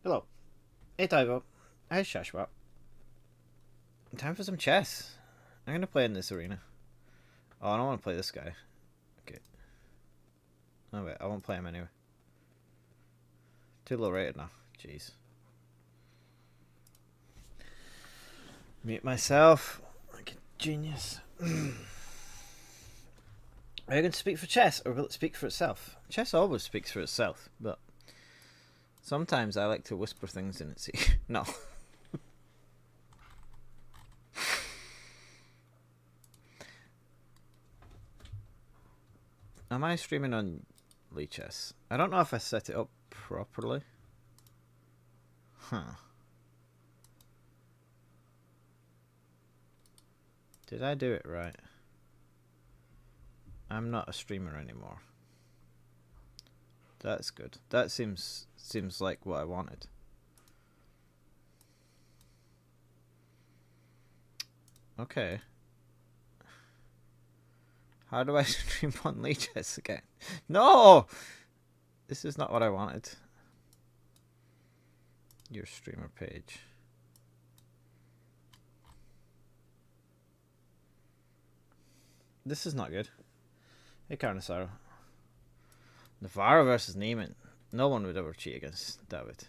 Hello. Hey Tyvo. Hey Shashwat. Time for some chess. I'm gonna play in this arena. Oh, I don't want to play this guy. Okay. Oh wait, I won't play him anyway. Too low rated now. Jeez. Mute myself. Like a genius. Are you going to speak for chess, or will it speak for itself? Chess always speaks for itself, but sometimes I like to whisper things in its ear. No. Am I streaming on Chess? I don't know if I set it up properly. Huh. Did I do it right? I'm not a streamer anymore. That's good. That seems like what I wanted. Okay. How do I stream on Chess again? No! This is not what I wanted. Your streamer page. This is not good. Hey, Carnosaro. Navarro versus Neiman. No one would ever cheat against David.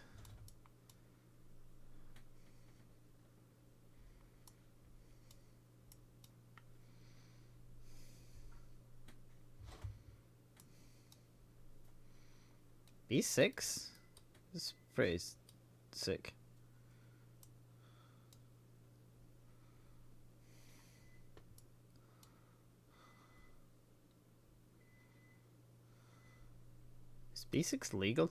B6? This is pretty sick. Is B6 legal?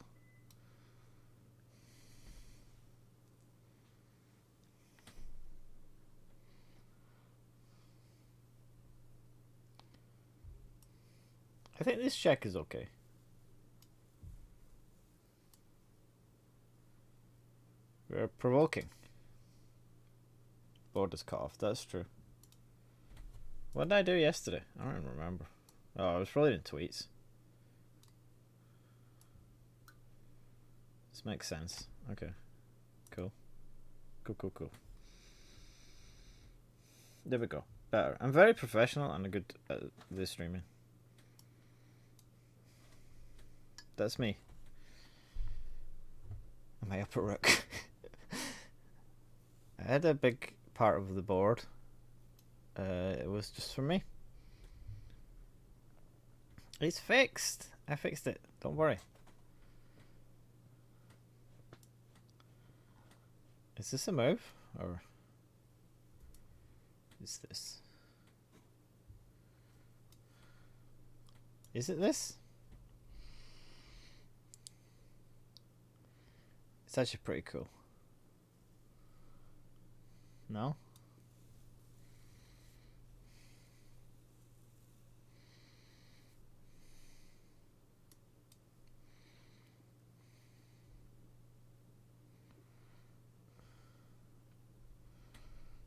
I think this check is okay. We're provoking. Board is cut off, that's true. What did I do yesterday? I don't even remember. Oh, I was probably in tweets. This makes sense. Okay. Cool. Cool. There we go. Better. I'm very professional and good at this streaming. That's me. Am I upper rook? I had a big part of the board. It was just for me. It's fixed. I fixed it. Don't worry. Is this a move? Or is this? Is it this? It's actually pretty cool. No?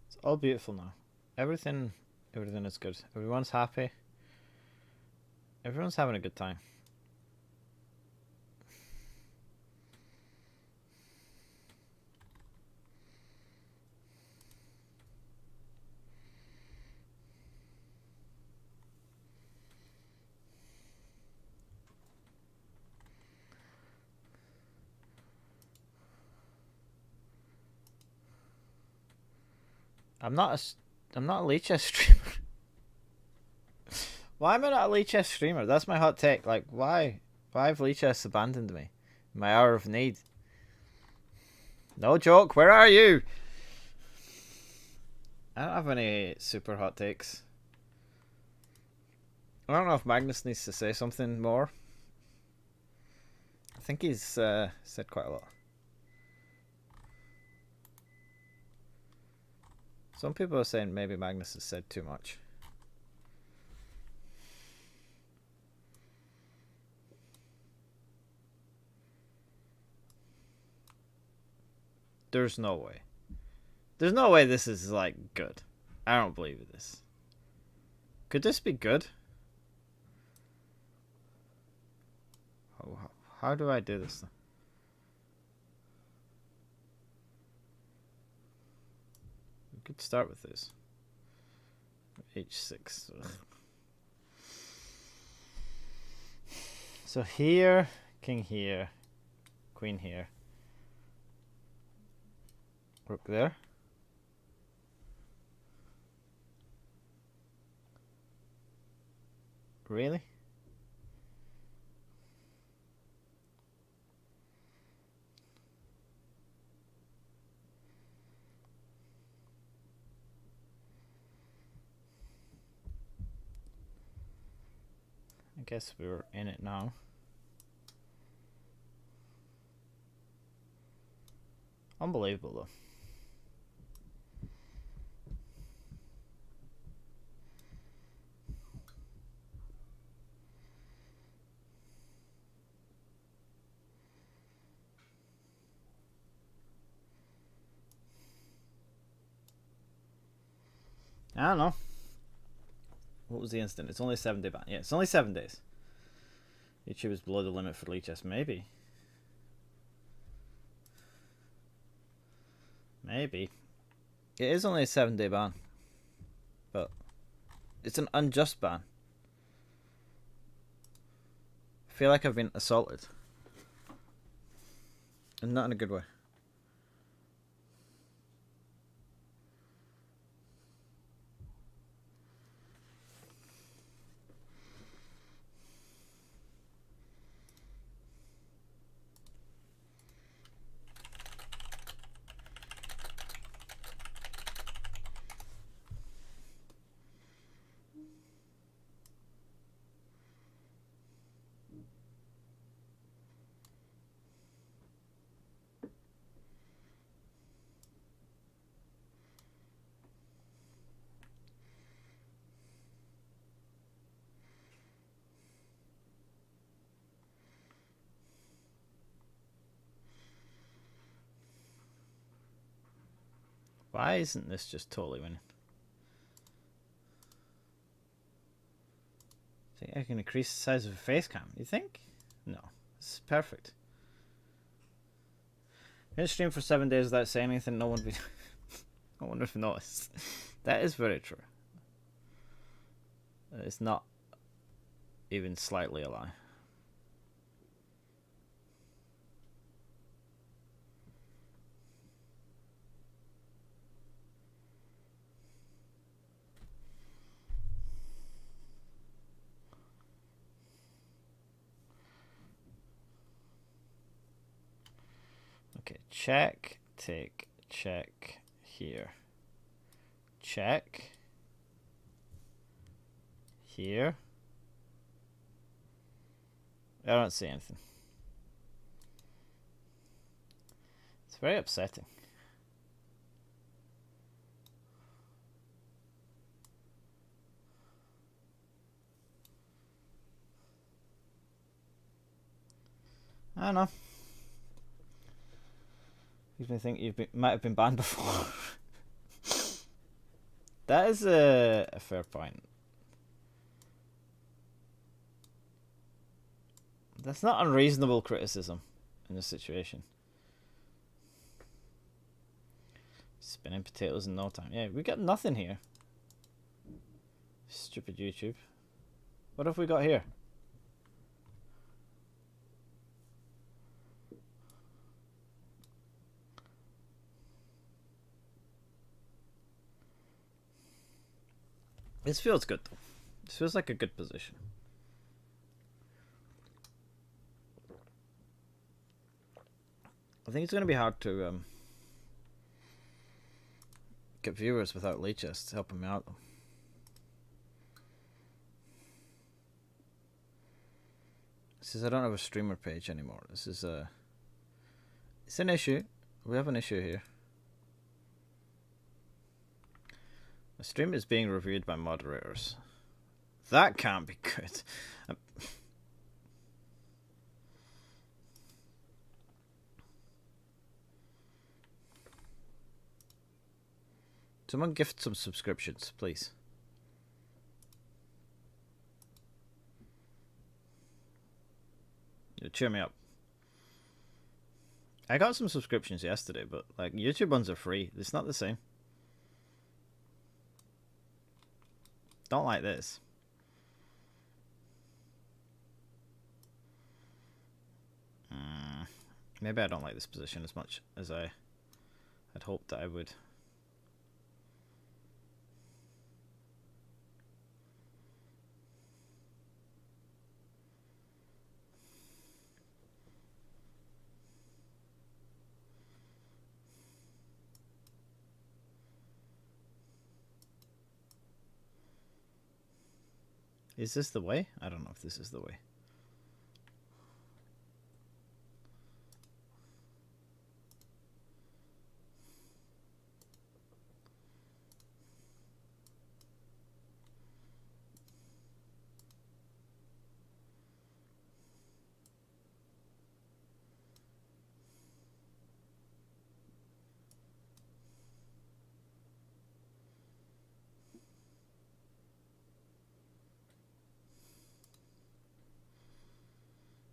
It's all beautiful now. Everything is good. Everyone's happy. Everyone's having a good time. I'm not a League Chess streamer. Why am I not a League Chess streamer? That's my hot take. Like, why? Why have League Chess abandoned me? In my hour of need. No joke. Where are you? I don't have any super hot takes. I don't know if Magnus needs to say something more. I think he's said quite a lot. Some people are saying maybe Magnus has said too much. There's no way. There's no way this is, like, good. I don't believe this. Could this be good? How do I do this? could start with this. H6. Ugh. So here, king here, queen here, rook there. Really? I guess we're in it now. Unbelievable though. I don't know. What was the instant? It's only a 7-day ban. Yeah, it's only 7 days. YouTube is below the limit for leechess. Maybe. Maybe. It is only a 7-day ban. But it's an unjust ban. I feel like I've been assaulted. And not in a good way. Why isn't this just totally winning? Think I can increase the size of a face cam? You think? No, this is perfect. I'm gonna stream for 7 days without saying anything. No one would no one would notice. That is very true. It's not even slightly a lie. Okay, check, take, check here. Check. Here. I don't see anything. It's very upsetting. I don't know. Makes me think you might have been banned before. That is a fair point. That's not unreasonable criticism in this situation. Spinning potatoes in no time. Yeah, we got nothing here. Stupid YouTube. What have we got here? This feels good though. This feels like a good position. I think it's going to be hard to get viewers without leeches helping me out though. This is I don't have a streamer page anymore. This is it's an issue. We have an issue here. The stream is being reviewed by moderators. That can't be good. Someone gift some subscriptions, please. Cheer me up. I got some subscriptions yesterday, but like YouTube ones are free. It's not the same. Don't like this. Maybe I don't like this position as much as I had hoped that I would. Is this the way? I don't know if this is the way.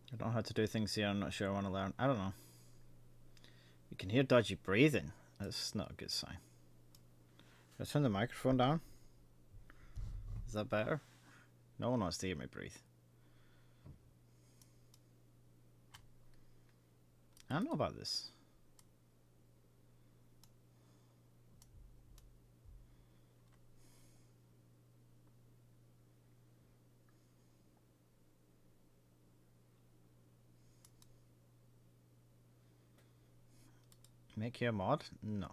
I don't know how to do things here. I'm not sure I want to learn. I don't know. You can hear dodgy breathing. That's not a good sign. Let's turn the microphone down. Is that better? No one wants to hear me breathe. I don't know about this. Make you a mod? No.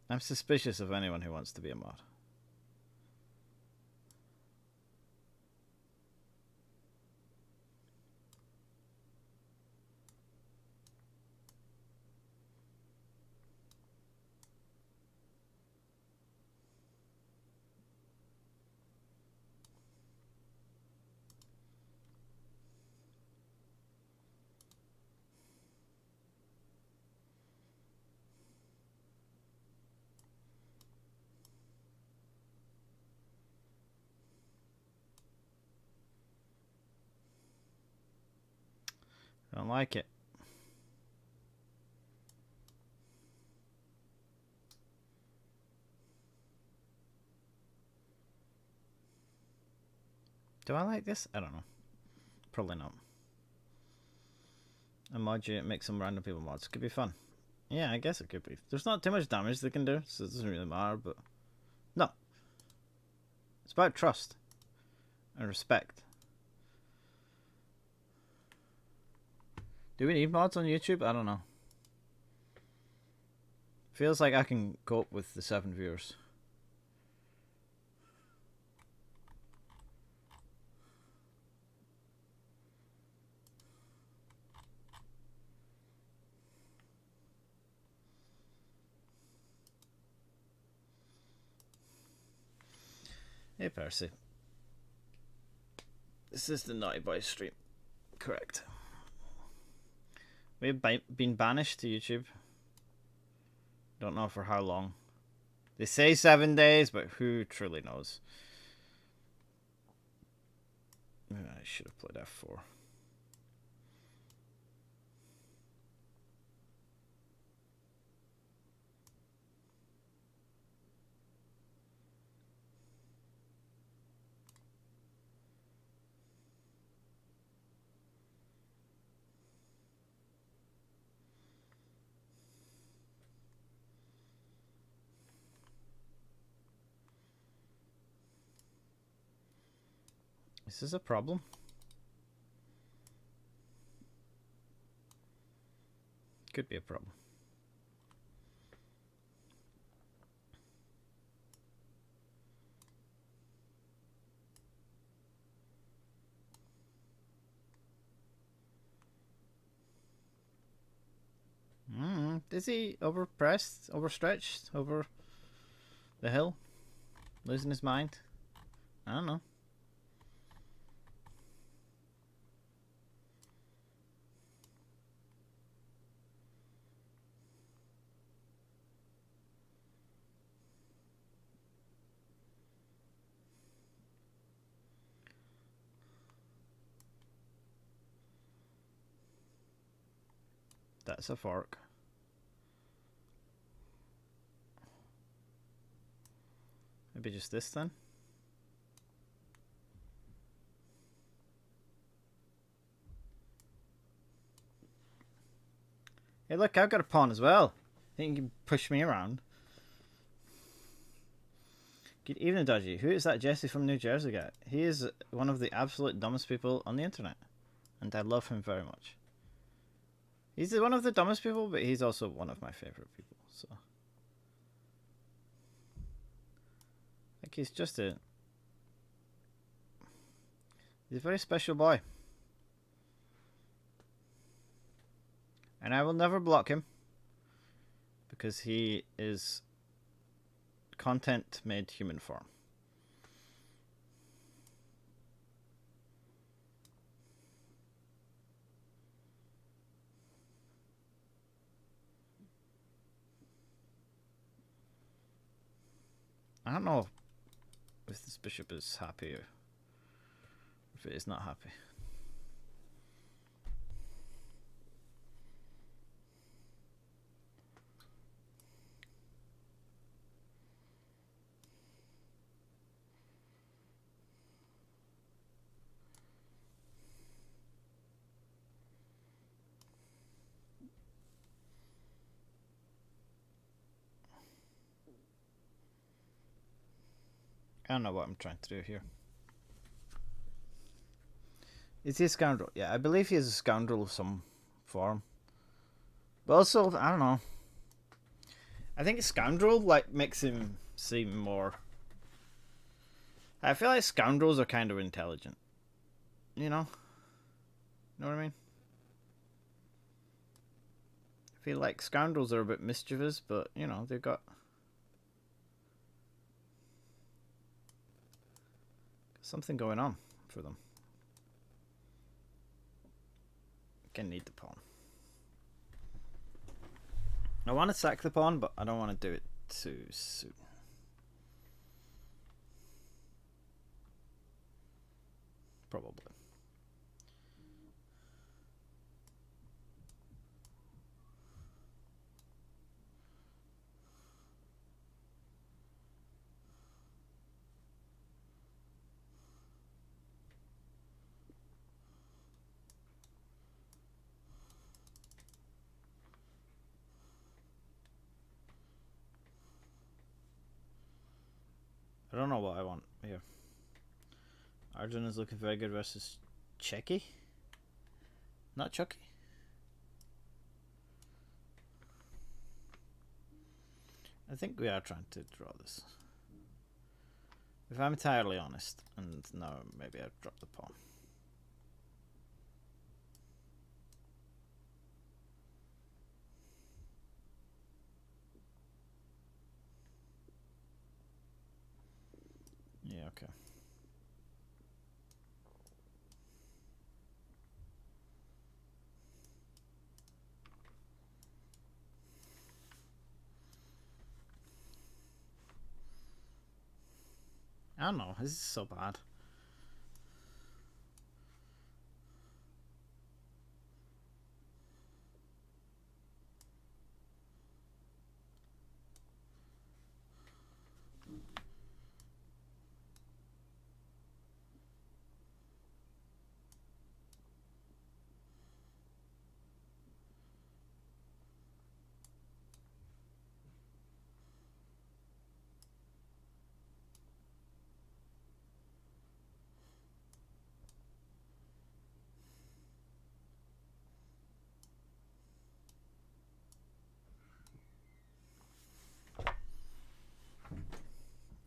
I'm suspicious of anyone who wants to be a mod. I don't like it. Do I like this? I don't know. Probably not. A mod unit make some random people mods. Could be fun. Yeah, I guess it could be. There's not too much damage they can do, so it doesn't really matter, but... No. It's about trust. And respect. Do we need mods on YouTube? I don't know. Feels like I can cope with the 7 viewers. Hey Percy. This is the Naughty Boy stream. Correct. We've been banished to YouTube. Don't know for how long. They say 7 days, but who truly knows? I should have played F4. Is this a problem? Could be a problem. Is he overpressed, overstretched, over the hill? Losing his mind? I don't know. That's a fork. Maybe just this then. Hey, look, I've got a pawn as well. I think you can push me around. Good evening, Dodgy. Who is that Jesse from New Jersey guy? He is one of the absolute dumbest people on the internet. And I love him very much. He's one of the dumbest people, but he's also one of my favorite people. So, like, he's a very special boy. And I will never block him. Because he is content made human form. I don't know if this bishop is happy or if it is not happy. I don't know what I'm trying to do here. Is he a scoundrel? Yeah, I believe he is a scoundrel of some form. But also, I don't know. I think a scoundrel like makes him seem more. I feel like scoundrels are kind of intelligent. You know? Know what I mean? I feel like scoundrels are a bit mischievous, but you know, they've got something going on for them. Can need the pawn. I want to sack the pawn, but I don't want to do it too soon. Probably. I don't know what I want here. Arjun is looking very good versus Checky. Not Chucky. I think we are trying to draw this. If I'm entirely honest, and now maybe I've dropped the pawn. Yeah, okay. I don't know, this is so bad.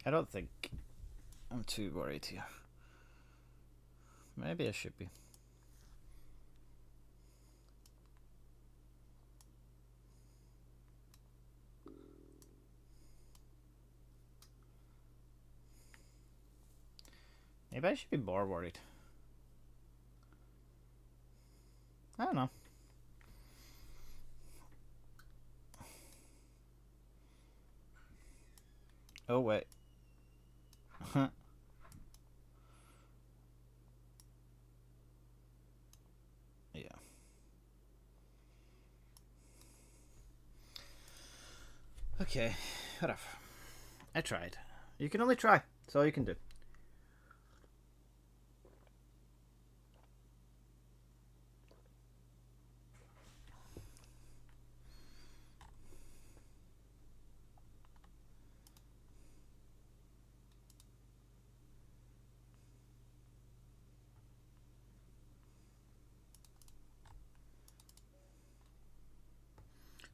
I don't think I'm too worried here. Maybe I should be. Maybe I should be more worried. I don't know. Oh, wait. Yeah. Okay, whatever. I tried. You can only try. That's all you can do.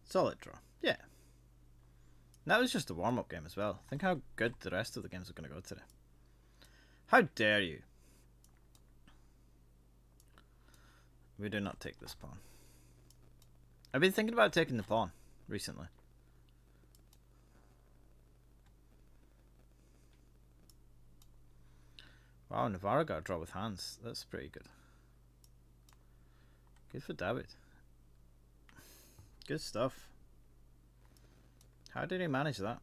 Solid draw. Yeah. That was just a warm-up game as well. Think how good the rest of the games are going to go today. How dare you? We do not take this pawn. I've been thinking about taking the pawn recently. Wow, Navarro got a draw with hands. That's pretty good. Good for David. Good stuff. How did he manage that?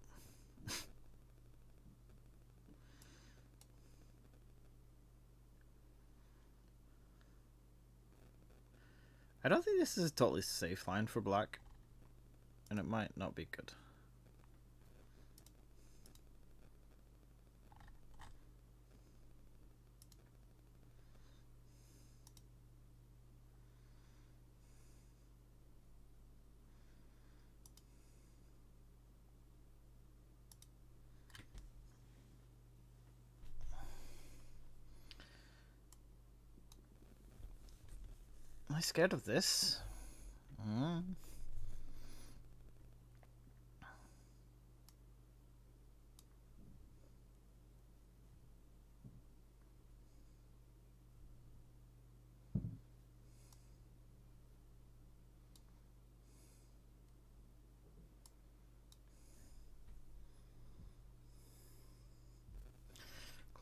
I don't think this is a totally safe line for black. And it might not be good. Am I scared of this?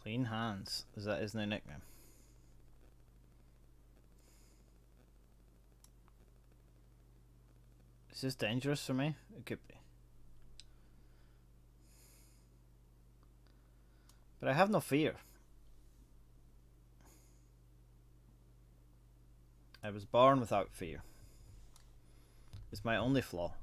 Clean hands. Is that his new nickname? Is this dangerous for me? It could be. But I have no fear. I was born without fear. It's my only flaw.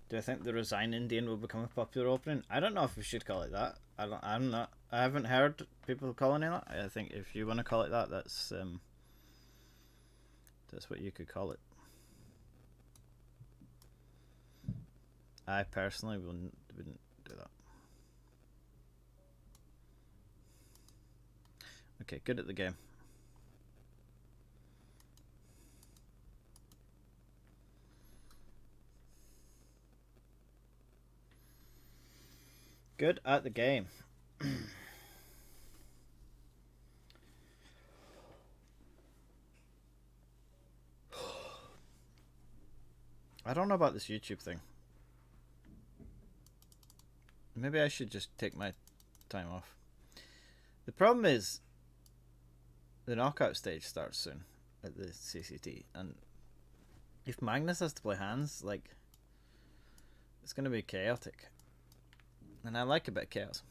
Do I think the Resign Indian will become a popular opening? I don't know if we should call it that. I'm not. I haven't heard people calling it that. I think if you want to call it that, that's what you could call it. I personally wouldn't do that. Okay, good at the game. Good at the game. I don't know about this YouTube thing. Maybe I should just take my time off. The problem is the knockout stage starts soon at the CCT, and if Magnus has to play hands, like, it's going to be chaotic. And I like a bit of chaos.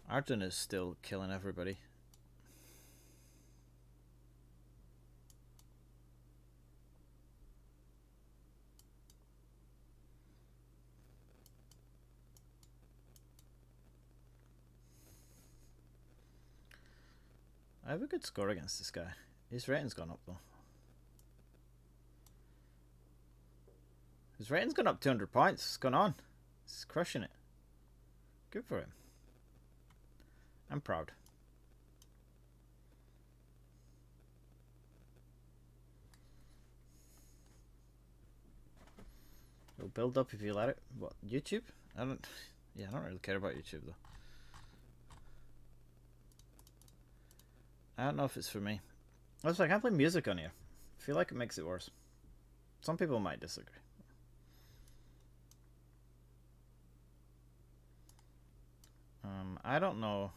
Arjun is still killing everybody. I have a good score against this guy. His rating's gone up though. His rating's gone up 200 points. What's going on? He's crushing it. Good for him. I'm proud. It'll build up if you let it. What, YouTube? I don't really care about YouTube though. I don't know if it's for me. Also, I can't play music on here. I feel like it makes it worse. Some people might disagree. I don't know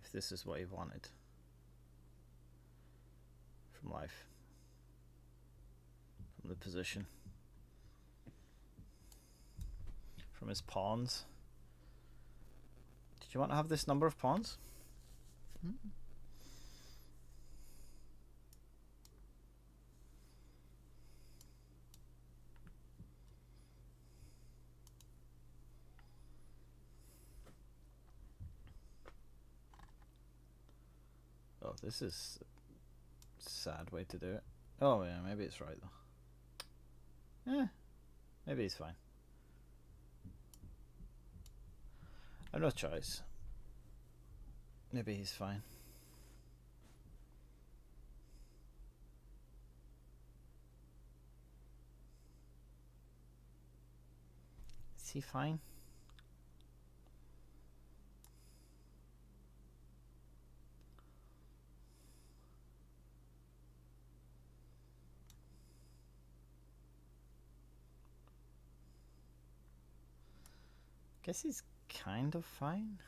if this is what he wanted from life, from the position. from his pawns. Did you want to have this number of pawns? Oh, this is a sad way to do it. Oh yeah, maybe it's right though. Eh, maybe he's fine. I have no choice. Maybe he's fine. Is he fine? Guess he's kind of fine.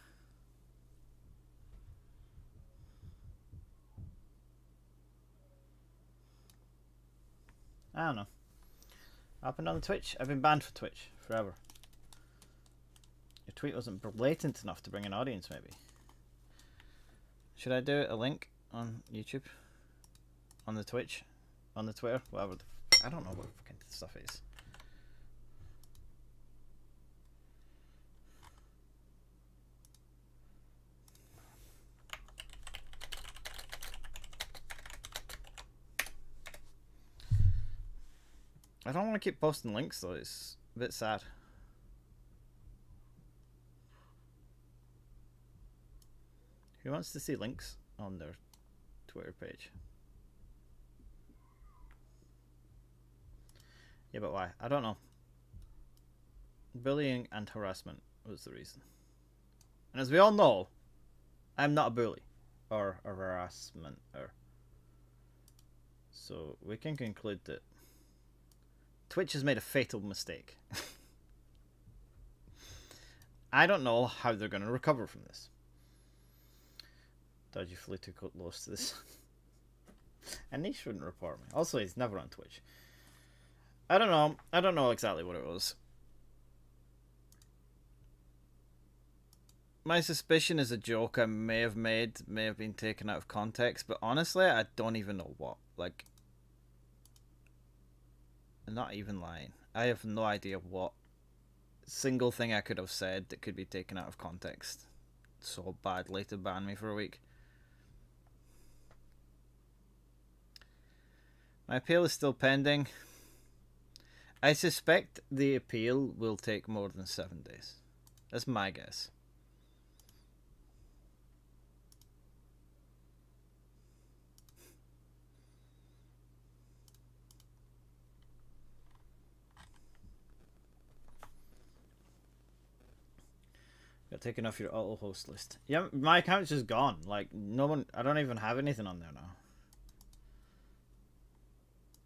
I don't know. Happened on Twitch. I've been banned for Twitch forever. Your tweet wasn't blatant enough to bring an audience, maybe. Should I do a link on YouTube? On the Twitch? On the Twitter? Whatever. I don't know what fucking stuff is. I don't want to keep posting links though, it's a bit sad. Who wants to see links on their Twitter page? Yeah, but why? I don't know. Bullying and harassment was the reason. And as we all know, I'm not a bully or a harassment. So we can conclude that Twitch has made a fatal mistake. I don't know how they're going to recover from this. Dodgy flew too close to this. And he shouldn't report me. Also, he's never on Twitch. I don't know. I don't know exactly what it was. My suspicion is a joke I may have made, may have been taken out of context, but honestly, I don't even know what. Like, I'm not even lying. I have no idea what single thing I could have said that could be taken out of context so badly to ban me for a week. My appeal is still pending. I suspect the appeal will take more than 7 days. That's my guess. Got taken off your auto host list. Yeah, my account's just gone. Like, no one, I don't even have anything on there now.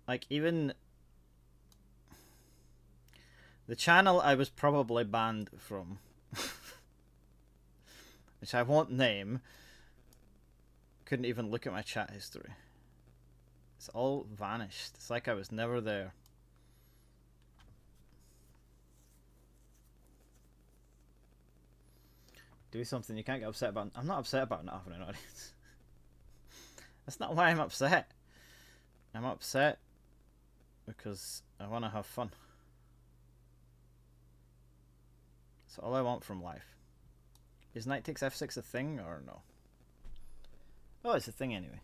Like, even the channel I was probably banned from, which I won't name, couldn't even look at my chat history. It's all vanished. It's like I was never there. Do something you can't get upset about. I'm not upset about not having an audience. That's not why I'm upset. I'm upset because I want to have fun. That's all I want from life. Is Knight takes F6 a thing or no? Oh, it's a thing anyway.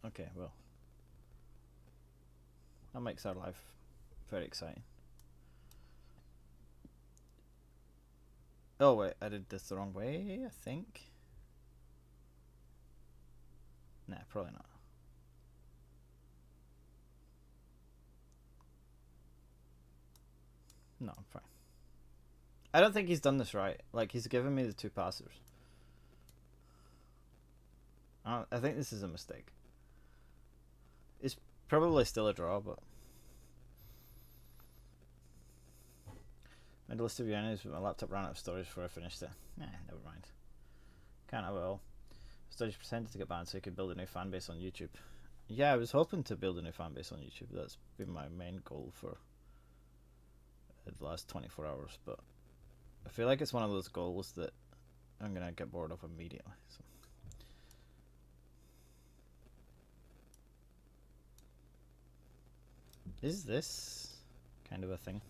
Okay, well. That makes our life very exciting. Oh wait, I did this the wrong way, I think. Nah, probably not. No, I'm fine. I don't think he's done this right. Like, he's given me the 2 passers. I think this is a mistake. It's probably still a draw, but... I had a list of your enemies, but my laptop ran out of storage before I finished it. Nah, never mind. Can't have it all. Storage pretended to get banned so you could build a new fan base on YouTube. Yeah, I was hoping to build a new fan base on YouTube. That's been my main goal for the last 24 hours, but I feel like it's one of those goals that I'm gonna get bored of immediately. So. Is this kind of a thing?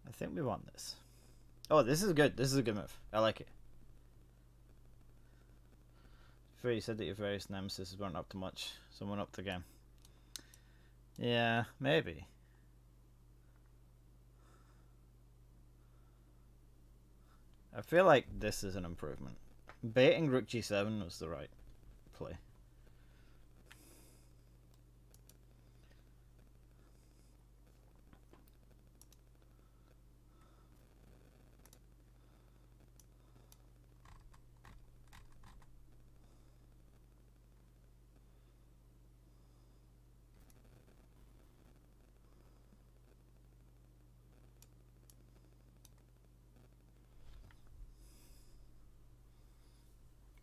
I think we want this. Oh, this is good. This is a good move. I like it. You said that your various nemesis weren't up to much. Someone up the game. Yeah, maybe. I feel like this is an improvement. Baiting rook g7 was the right play.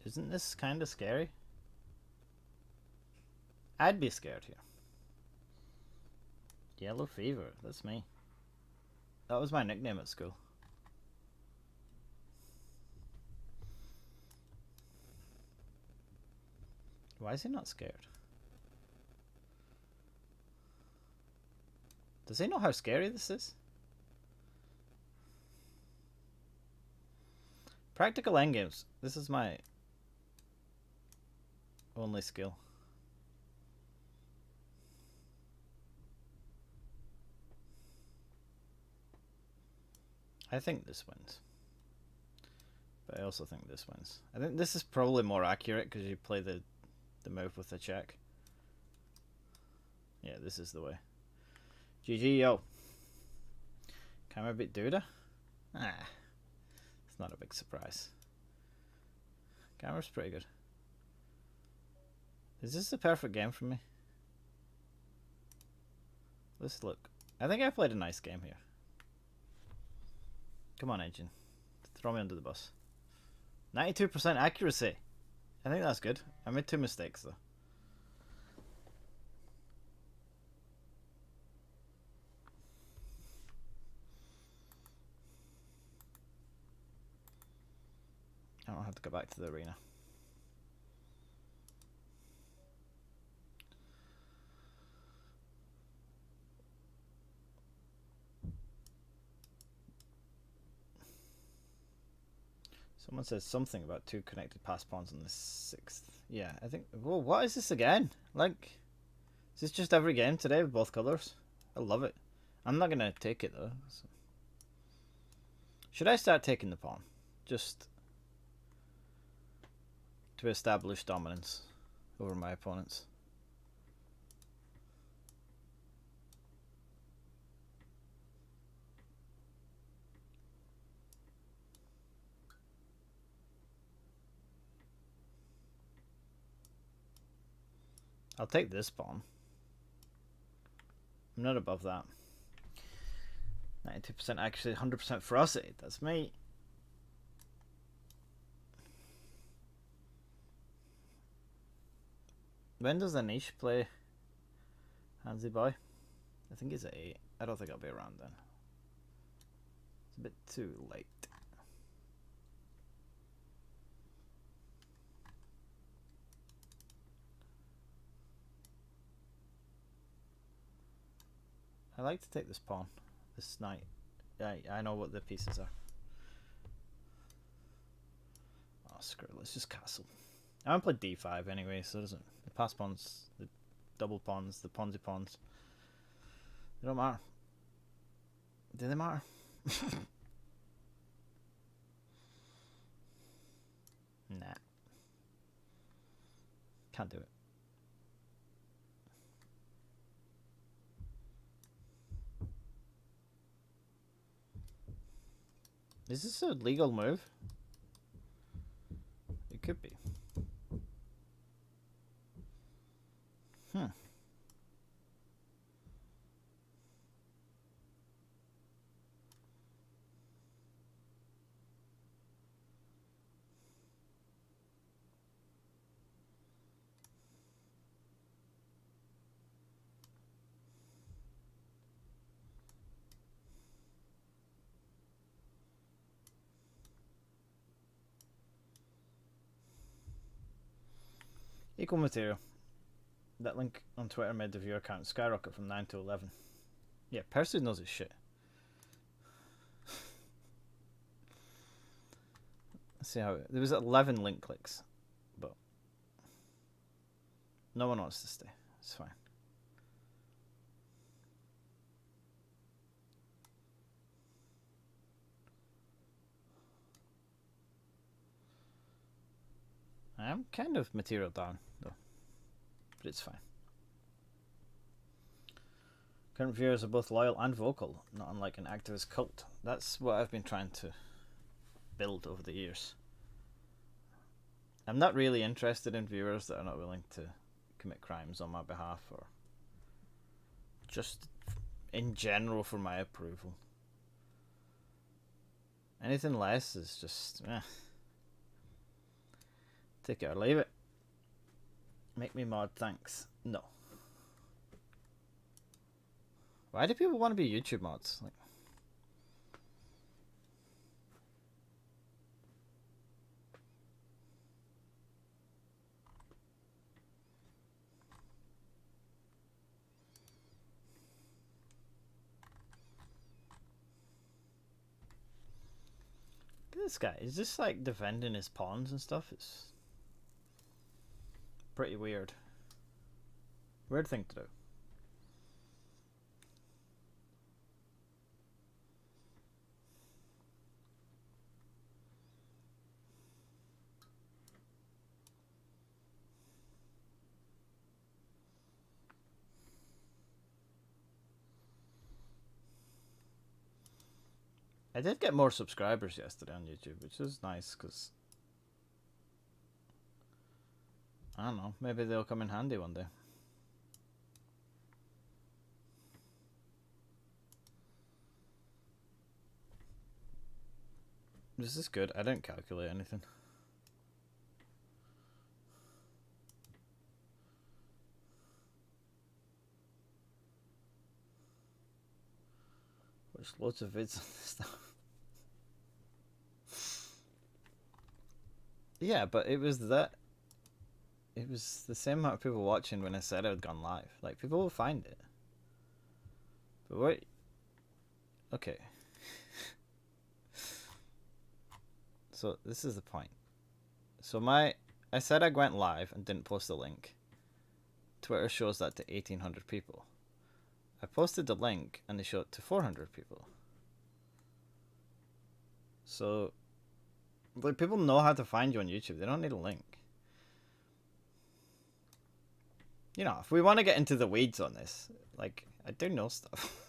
Isn't this kind of scary? I'd be scared here. Yellow fever, that's me. That was my nickname at school. Why is he not scared? Does he know how scary this is? Practical endgames. This is my only skill. I think this wins. But I also think this wins. I think this is probably more accurate because you play the move with the check. Yeah, this is the way. GG, yo. Camera beat Duda? Ah. It's not a big surprise. Camera's pretty good. Is this the perfect game for me? Let's look. I think I played a nice game here. Come on, engine. Throw me under the bus. 92% accuracy. I think that's good. I made 2 mistakes though. I don't have to go back to the arena. Someone says something about 2 connected pass pawns on the 6th. Yeah, I think... Whoa, what is this again? Like, is this just every game today with both colours? I love it. I'm not going to take it though. So. Should I start taking the pawn? Just to establish dominance over my opponents. I'll take this pawn. I'm not above that. 92% actually, 100% ferocity. That's me. When does the niche play Hansi Boy? I think he's at 8. I don't think I'll be around then. It's a bit too late. I like to take this pawn, this knight. I know what the pieces are. Oh, screw it. Let's just castle. I haven't played d5 anyway, so it doesn't. The pass pawns, the double pawns, the pawnsy pawns. They don't matter. Do they matter? Nah. Can't do it. Is this a legal move? It could be. Equal material. That link on Twitter made the viewer count skyrocket from 9 to 11. Yeah, Percy knows his shit. Let's see how there was 11 link clicks, but no one wants to stay. It's fine. I am kind of material down though, but it's fine. Current viewers are both loyal and vocal, not unlike an activist cult. That's what I've been trying to build over the years. I'm not really interested in viewers that are not willing to commit crimes on my behalf, or just in general for my approval. Anything less is just take it or leave it. Make me mod, thanks. No. Why do people want to be YouTube mods? Like, look at this guy. He's just like defending his pawns and stuff. It's pretty weird. Weird thing to do. I did get more subscribers yesterday on YouTube, which is nice because I don't know, maybe they'll come in handy one day. This is good. I didn't calculate anything. There's loads of vids on this stuff. Yeah, but it was the same amount of people watching when I said I had gone live. Like, people will find it. But wait. Okay. So this is the point. So I said I went live and didn't post the link. Twitter shows that to 1,800 people. I posted the link and they show it to 400 people. So, like, people know how to find you on YouTube. They don't need a link. You know, if we want to get into the weeds on this, like, I do know stuff.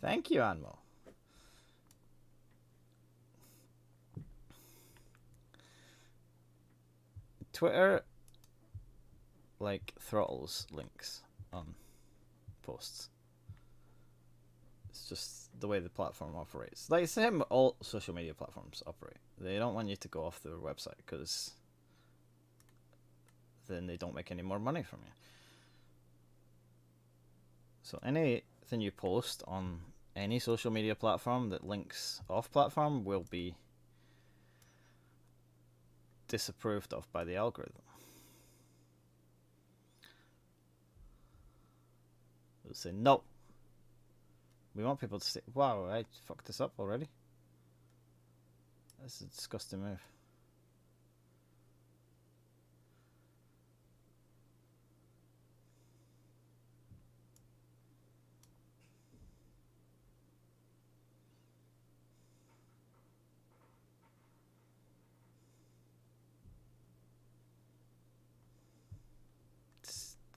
Thank you, Anmo. Twitter, like, throttles links on posts. It's just the way the platform operates. Like, it's the same all social media platforms operate. They don't want you to go off their website because then they don't make any more money from you. So anything you post on any social media platform that links off platform will be disapproved of by the algorithm. It'll say no. We want people to say, wow, I fucked this up already. That's a disgusting move.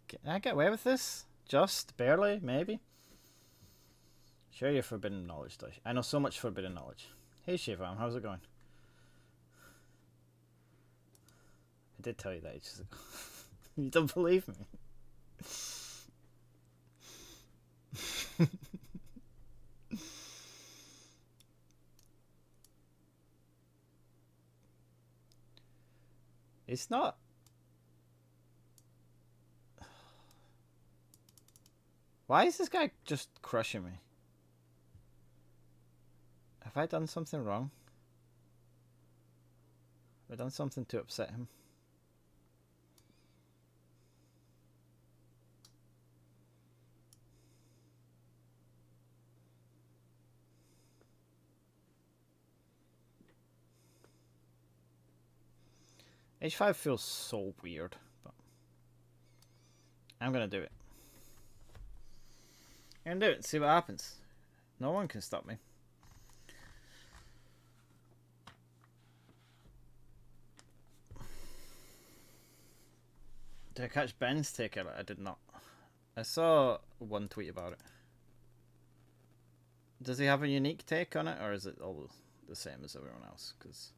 Can I get away with this? Just barely, maybe? Share your forbidden knowledge, Dosh. I know so much forbidden knowledge. Hey, Shivam, how's it going? I did tell you that ages ago. You don't believe me? It's not. Why is this guy just crushing me? Have I done something wrong? I done something to upset him? H5 feels so weird, but I'm gonna do it. I'm gonna do it, see what happens. No one can stop me. Did I catch Ben's take of it? I did not. I saw one tweet about it. Does he have a unique take on it, or is it all the same as everyone else? Because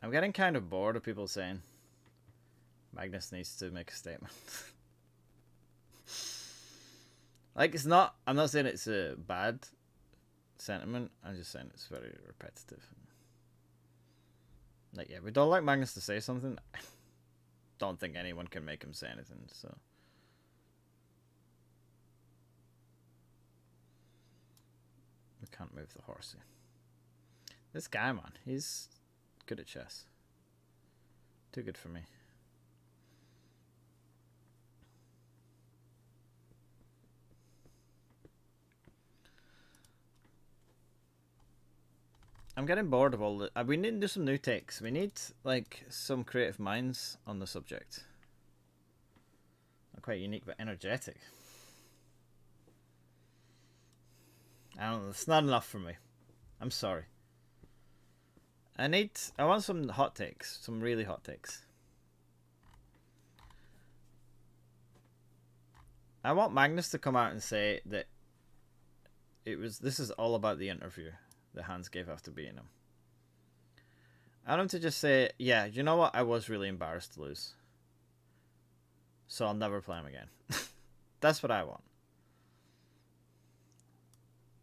I'm getting kind of bored of people saying Magnus needs to make a statement. Like, it's not, I'm not saying it's a bad sentiment, I'm just saying it's very repetitive. Like, yeah, we don't like Magnus to say something. Don't think anyone can make him say anything, so. We can't move the horsey. This guy, man, he's good at chess. Too good for me. I'm getting bored of all the... we need to do some new takes. We need, like, some creative minds on the subject. Not quite unique, but energetic. I don't know. It's not enough for me. I'm sorry. I want some hot takes. Some really hot takes. I want Magnus to come out and say that this is all about the interview that Hans gave after beating him. I want him to just say, yeah, you know what? I was really embarrassed to lose. So I'll never play him again. That's what I want.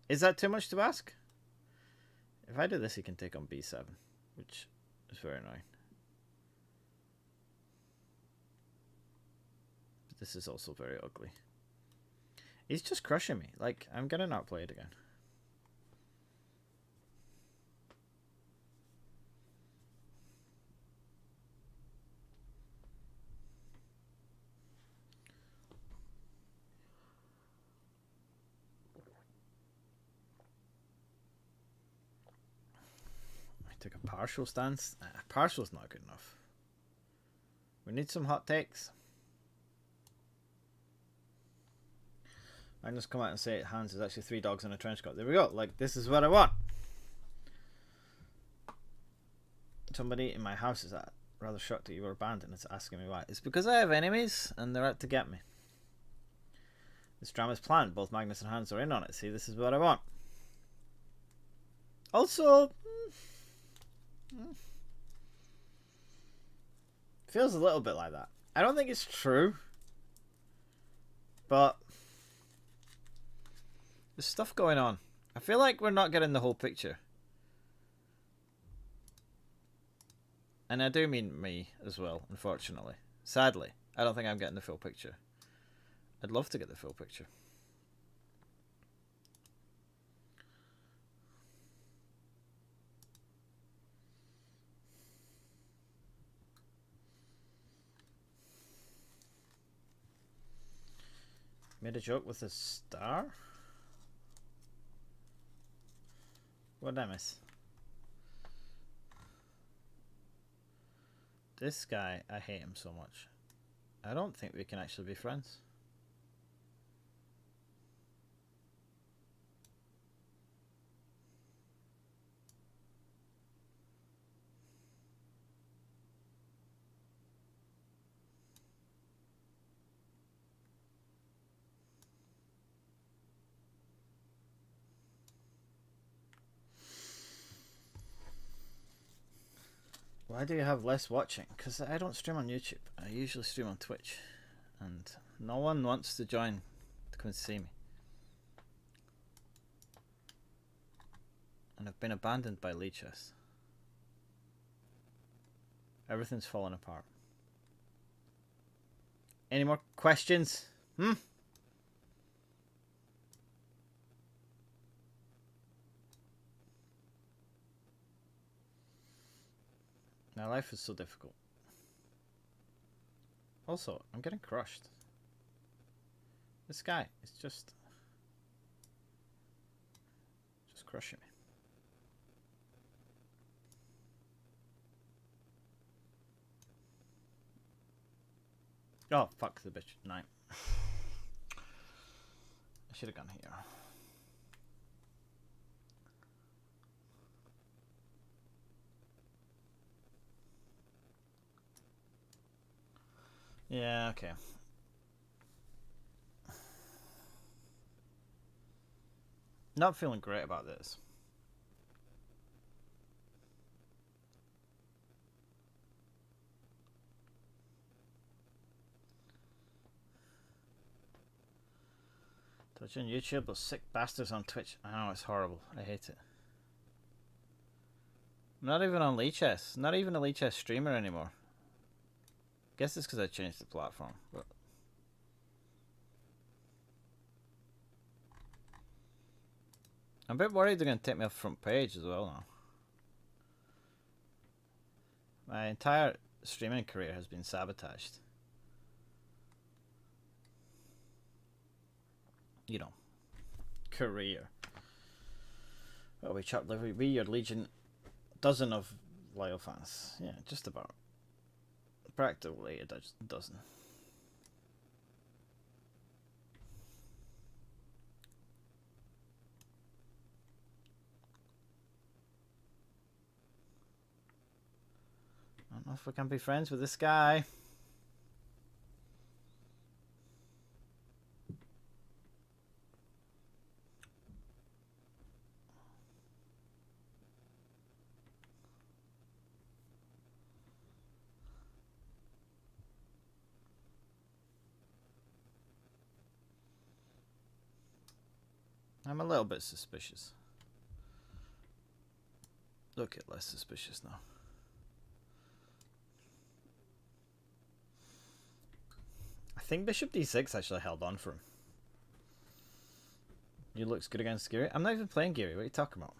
Is that too much to ask? If I do this, he can take on b7, which is very annoying. But this is also very ugly. He's just crushing me. Like, I'm gonna not play it again. Took a partial stance. Partial's not good enough. We need some hot takes. I just come out and say Hans is actually 3 dogs in a trench coat. There we go. Like, this is what I want. Somebody in my house is rather shocked that you were abandoned. It's asking me why. It's because I have enemies and they're out to get me. This drama's planned. Both Magnus and Hans are in on it. See, this is what I want. Also... feels a little bit like that. I don't think it's true, but there's stuff going on. I feel like we're not getting the whole picture, and I do mean me as well. Unfortunately, sadly, I don't think I'm getting the full picture. I'd love to get the full picture. Made a joke with a star? What did I miss? This guy, I hate him so much. I don't think we can actually be friends. Why do you have less watching? Because I don't stream on YouTube. I usually stream on Twitch. And no one wants to join to come and see me. And I've been abandoned by leeches. Everything's falling apart. Any more questions? My life is so difficult. Also, I'm getting crushed. This guy is just crushing me. Oh, fuck the bitch. 9. I should have gone here. Yeah, okay. Not feeling great about this. Twitch on YouTube, those sick bastards on Twitch. I know, it's horrible. I hate it. I'm not even on Lichess. Not even a Lichess streamer anymore. Guess it's because I changed the platform. But I'm a bit worried they're going to take me off the front page as well now. My entire streaming career has been sabotaged. You know, career. Well, we chopped liver. We your legion, dozen of loyal fans. Yeah, just about. Practically a dozen. I don't know if we can be friends with this guy. I'm a little bit suspicious. Look at less suspicious now. I think Bishop d6 actually held on for him. He looks good against Geary. I'm not even playing Geary. What are you talking about?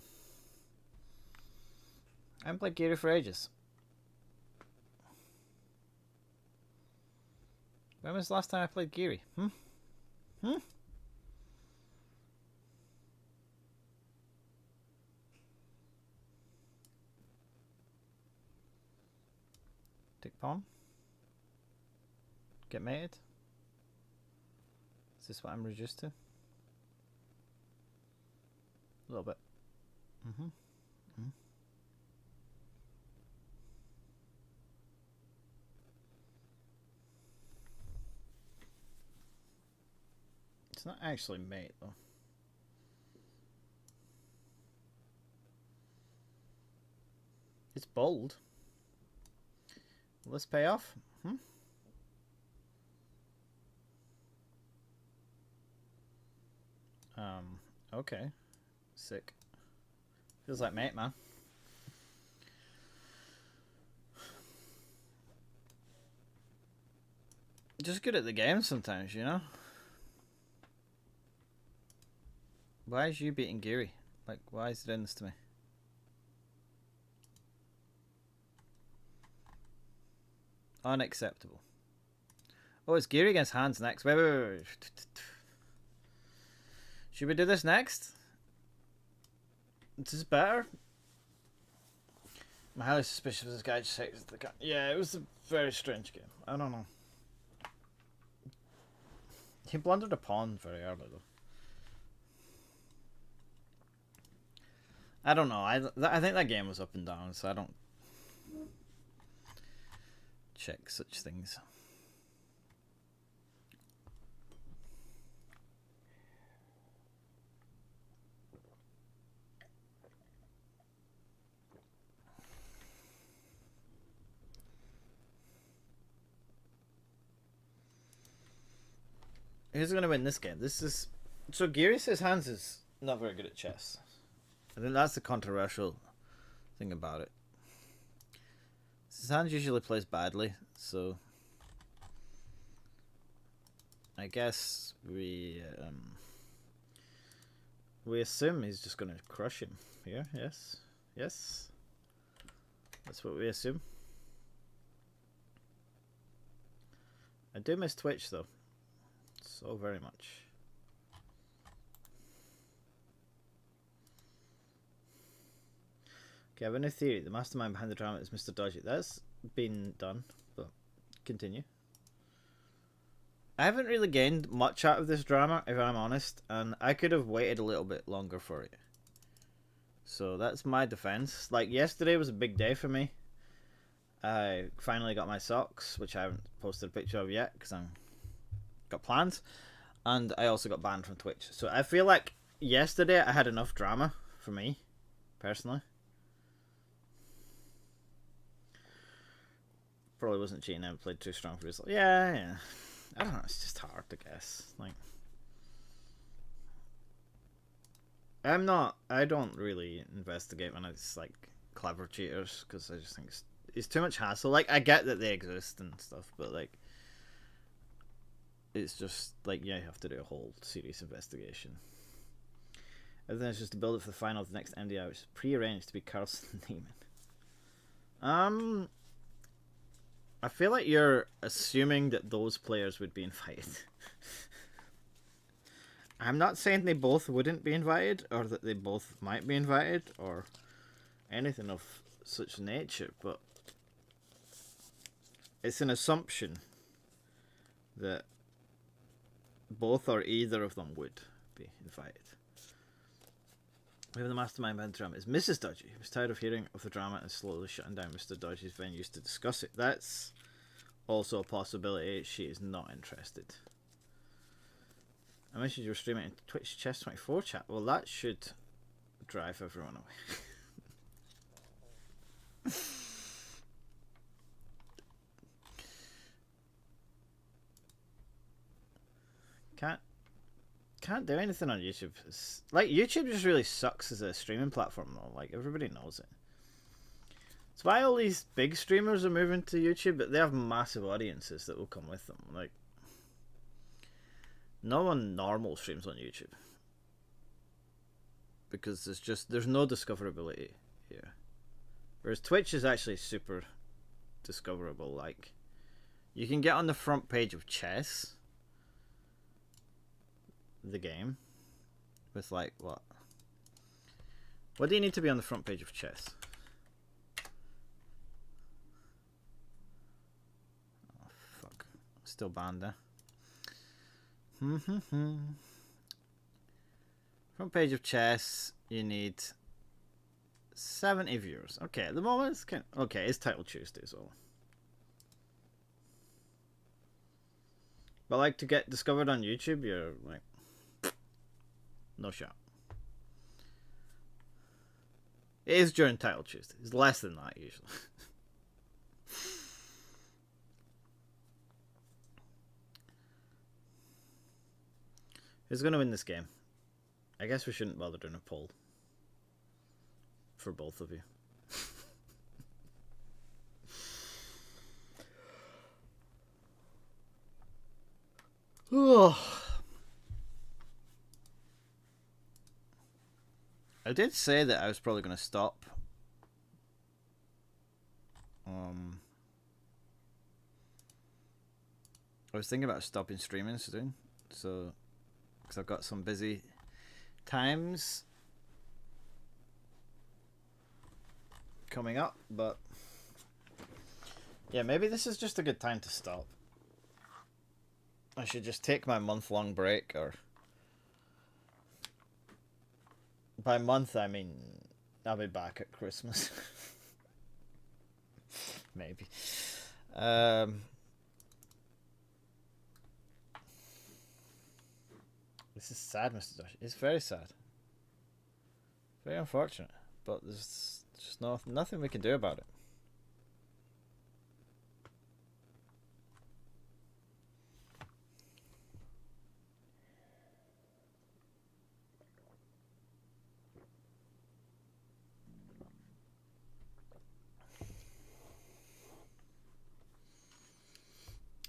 I haven't played Geary for ages. When was the last time I played Geary? Tick pawn. Get mated. Is this what I'm reduced to? A little bit. It's not actually mate though. It's bold. Will this pay off? Okay. Sick. Feels like mate, man. Just good at the game sometimes, you know? Why is you beating Geary? Like, why is it doing this to me? Unacceptable. Oh, it's Geary against Hans next. Wait. Should we do this next? This is better. I'm highly suspicious of this guy just takes the gun. Yeah, it was a very strange game. I don't know. He blundered a pawn very early though. I don't know. I think that game was up and down, so I don't check such things. Who's going to win this game? This is... So Geary says Hans is not very good at chess. I think that's the controversial thing about it. His Hans usually plays badly, so... I guess we assume he's just going to crush him here. Yes. That's what we assume. I do miss Twitch though, so very much. Okay, I have a new theory. The mastermind behind the drama is Mr. Dodgy. That's been done, but continue. I haven't really gained much out of this drama, if I'm honest, and I could have waited a little bit longer for it. So that's my defense. Like, yesterday was a big day for me. I finally got my socks, which I haven't posted a picture of yet because I'm got plans, and I also got banned from Twitch. So I feel like yesterday I had enough drama for me, personally. Probably wasn't cheating. I played too strong for this. Yeah. I don't know. It's just hard, I guess. Like, I don't really investigate when it's like clever cheaters because I just think it's too much hassle. Like, I get that they exist and stuff, but like, it's just like, yeah, you have to do a whole serious investigation. Everything is just to build up for the final of the next MDI, which is pre-arranged to be Carlson Neiman. I feel like you're assuming that those players would be invited. I'm not saying they both wouldn't be invited, or that they both might be invited, or anything of such nature, but it's an assumption that both or either of them would be invited. We have the mastermind behind the drama. Is Mrs. Dodgy, who's tired of hearing of the drama and slowly shutting down Mr. Dodgy's venues to discuss it. That's also a possibility. She is not interested. I mentioned you were streaming in Twitch Chess24 chat. Well, that should drive everyone away. Can't do anything on YouTube. Like, YouTube just really sucks as a streaming platform though. Like, everybody knows it. That's why all these big streamers are moving to YouTube, but they have massive audiences that will come with them. Like, no one normal streams on YouTube because there's no discoverability here. Whereas Twitch is actually super discoverable. Like, you can get on the front page of chess, the game, with like what do you need to be on the front page of chess? Oh fuck, still banned there. Front page of chess, you need 70 viewers. Okay, at the moment it's kind of, okay, it's Title Tuesday as well. But like, to get discovered on YouTube, you're like, no shot. It is during Title Tuesday. It's less than that usually. Who's going to win this game? I guess we shouldn't bother doing a poll for both of you. I did say that I was probably going to stop. I was thinking about stopping streaming soon, so because I've got some busy times coming up, but yeah, maybe this is just a good time to stop. I should just take my month-long break, or by month I mean I'll be back at Christmas. Maybe. This is sad, Mr. Josh. It's very sad. Very unfortunate. But there's just nothing we can do about it.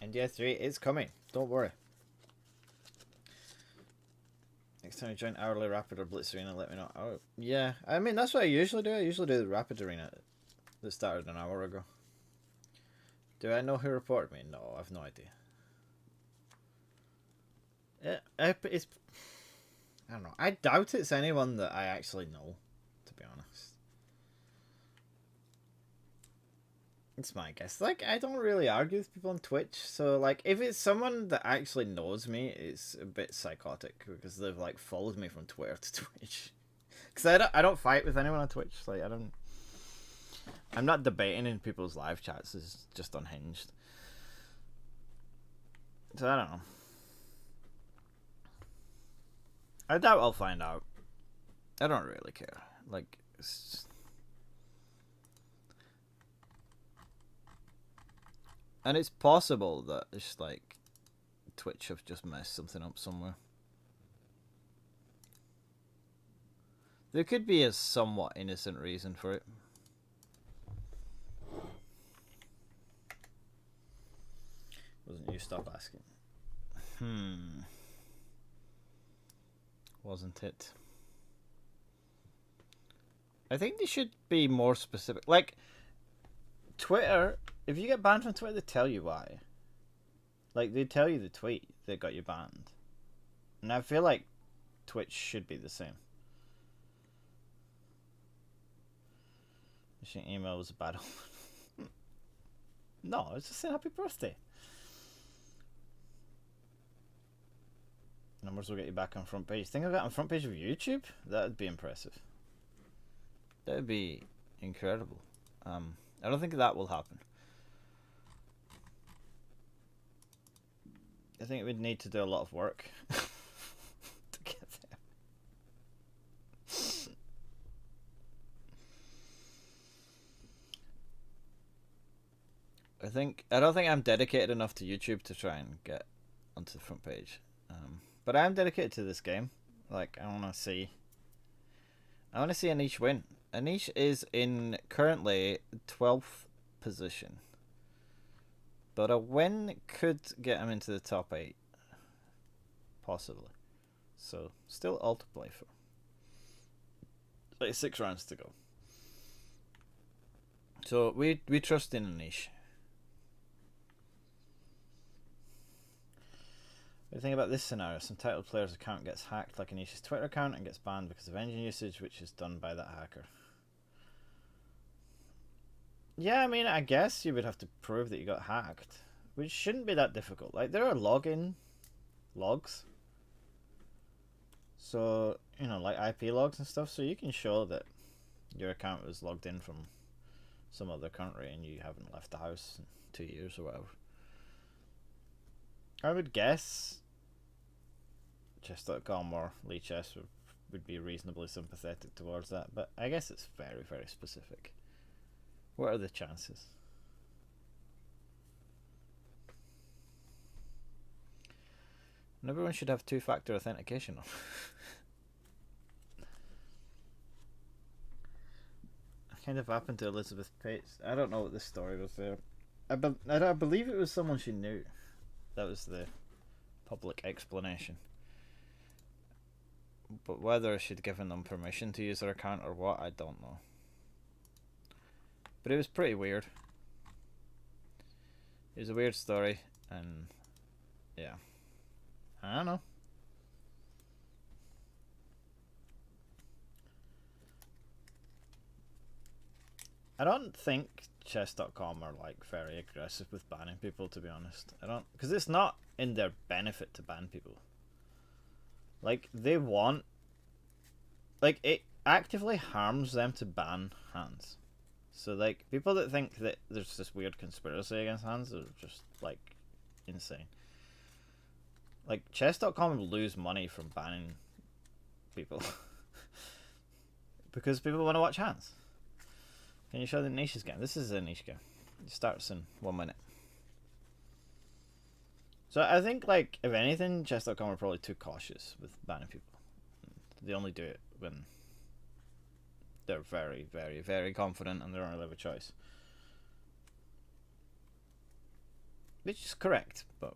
India 3 is coming. Don't worry. Next time you join Hourly Rapid or Blitz Arena, let me know. Oh, yeah. I mean, that's what I usually do. I usually do the Rapid Arena that started an hour ago. Do I know who reported me? No, I have no idea. It's, I don't know. I doubt it's anyone that I actually know, to be honest. It's my guess. Like, I don't really argue with people on Twitch, so, like, if it's someone that actually knows me, it's a bit psychotic, because they've, like, followed me from Twitter to Twitch. Because I don't fight with anyone on Twitch, like, I'm not debating in people's live chats, it's just unhinged. So, I don't know. I doubt I'll find out. I don't really care. Like, it's just... And it's possible that it's like Twitch have just messed something up somewhere. There could be a somewhat innocent reason for it. Wasn't you? Stop asking. Wasn't it? I think they should be more specific. Like, Twitter, if you get banned from Twitter, they tell you why. Like, they tell you the tweet that got you banned. And I feel like Twitch should be the same. Wishing email was a bad one. No, it's just saying happy birthday. Numbers will get you back on front page. Think I'll get on front page of YouTube? That would be impressive. That would be incredible. I don't think that will happen. I think we'd need to do a lot of work to get there. I don't think I'm dedicated enough to YouTube to try and get onto the front page. But I am dedicated to this game. Like, I want to see Anish win. Anish is in currently 12th position. But a win could get him into the top 8. Possibly. So, still all to play for. Like 6 rounds to go. So, we trust in Anish. The thing about this scenario, some titled player's account gets hacked like Anish's Twitter account and gets banned because of engine usage, which is done by that hacker. Yeah, I mean, I guess you would have to prove that you got hacked, which shouldn't be that difficult. Like, there are login logs. So, you know, like IP logs and stuff, so you can show that your account was logged in from some other country and you haven't left the house in 2 years or whatever. I would guess chess.com or Lee Chess would be reasonably sympathetic towards that, but I guess it's very, very specific. What are the chances? And everyone should have 2-factor authentication on. What kind of happened to Elizabeth Pates? I don't know what this story was there. I believe it was someone she knew. That was the public explanation. But whether she'd given them permission to use their account or what, I don't know. But it was pretty weird. It was a weird story, and yeah. I don't know. I don't think chess.com are like very aggressive with banning people, to be honest. Because it's not in their benefit to ban people. Like, they want, like, it actively harms them to ban hands. So, like, people that think that there's this weird conspiracy against hands are just, like, insane. Like, chess.com will lose money from banning people. Because people want to watch hands. Can you show the Nisha's game? This is a niche game. It starts in 1 minute. So I think, like, if anything, chess.com are probably too cautious with banning people. They only do it when they're very, very, very confident and they don't really have a choice. Which is correct, but...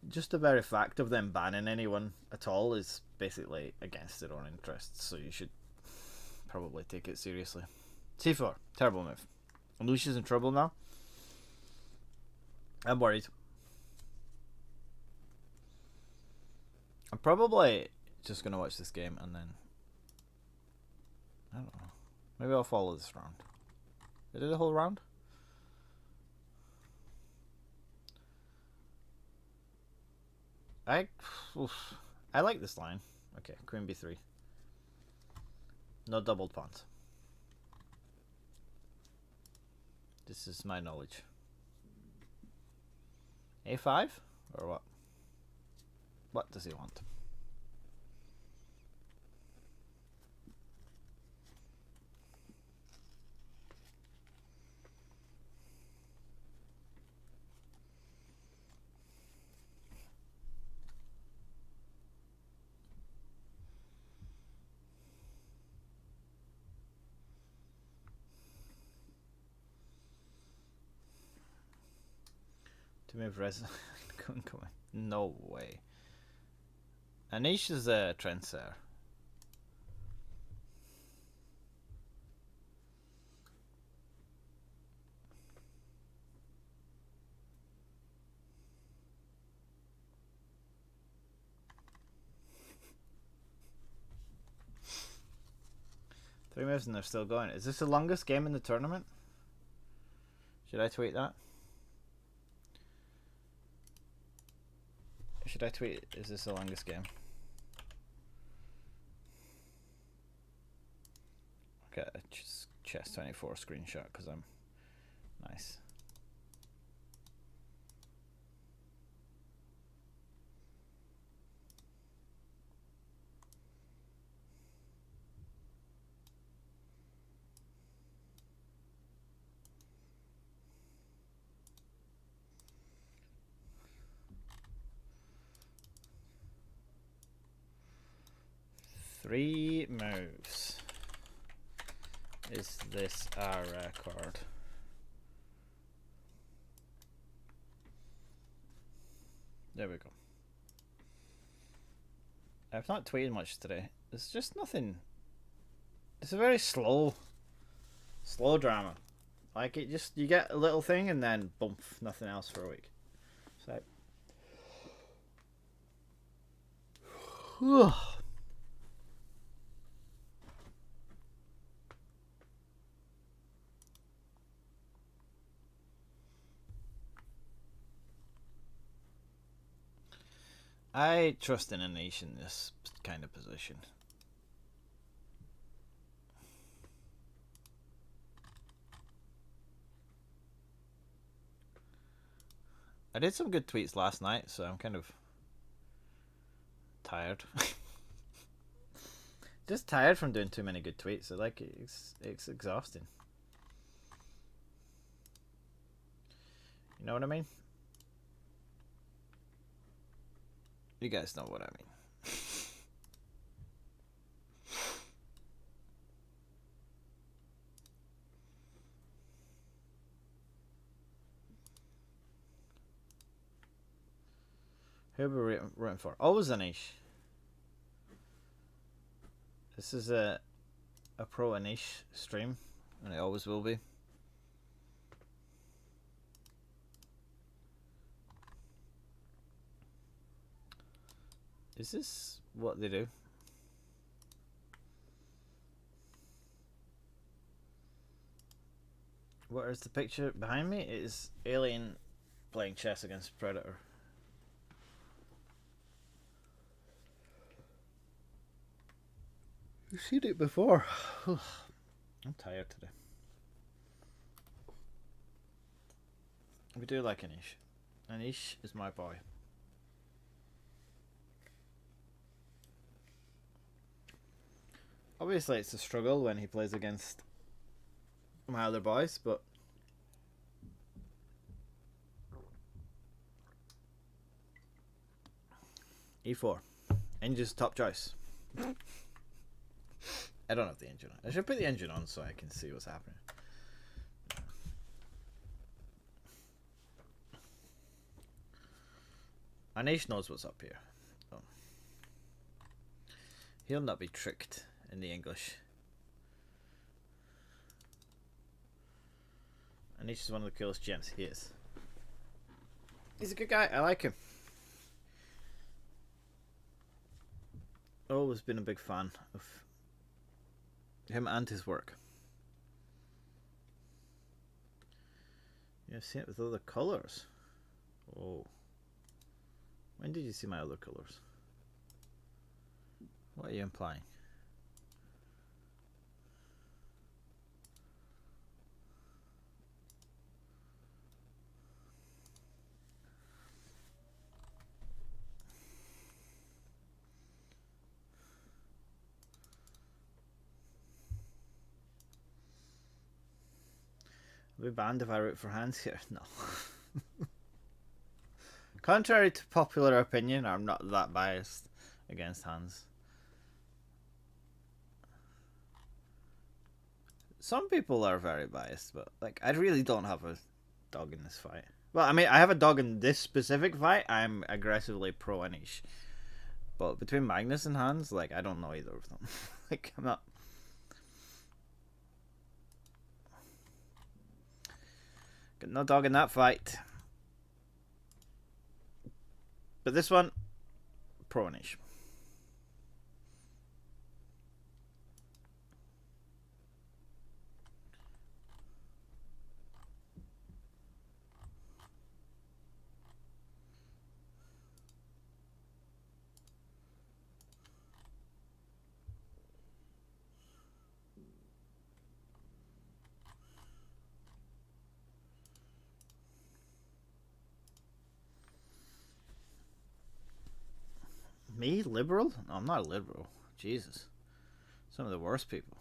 just the very fact of them banning anyone at all is basically against their own interests, so you should probably take it seriously. C4, terrible move. Lucia's in trouble now. I'm worried. I'm probably just gonna watch this game and then I don't know. Maybe I'll follow this round. Did I do the whole round? I like this line. Okay, Queen B3. No doubled pawns. This is my knowledge. A5 or what? What does he want? To move res. No way. Anish is a trendsetter. Three moves and they're still going. Is this the longest game in the tournament? Should I tweet that? Should I tweet, is this the longest game? Okay, chess 24 screenshot because I'm nice. Three moves. Is this our record? There we go. I've not tweeted much today. There's just nothing. It's a very slow drama. Like it just, you get a little thing and then boom, nothing else for a week. So. I trust in Anish in this kind of position. I did some good tweets last night, so I'm kind of tired. Just tired from doing too many good tweets. So like it's exhausting. You know what I mean? You guys know what I mean. Who are we rooting for? Always Anish. This is a pro Anish stream, and it always will be. Is this what they do? What is the picture behind me? It is Alien playing chess against Predator. You've seen it before. I'm tired today. We do like Anish. Anish is my boy. Obviously, it's a struggle when he plays against my other boys, but E4. Engine's top choice. I don't have the engine on. I should put the engine on so I can see what's happening. Anish knows what's up here. Oh. He'll not be tricked in the English. Anish is one of the coolest gents. He is. He's a good guy. I like him. Always been a big fan of him and his work. Yeah, I've seen it with other colours. Oh. When did you see my other colours? What are you implying? I'll be banned if I root for Hans here. No. Contrary to popular opinion, I'm not that biased against Hans. Some people are very biased, but like I really don't have a dog in this fight. Well, I mean, I have a dog in this specific fight. I'm aggressively pro Anish. But between Magnus and Hans, like I don't know either of them. Like I'm not. Got no dog in that fight. But this one, pro Anish. Me? Liberal? No, I'm not a liberal. Jesus. Some of the worst people.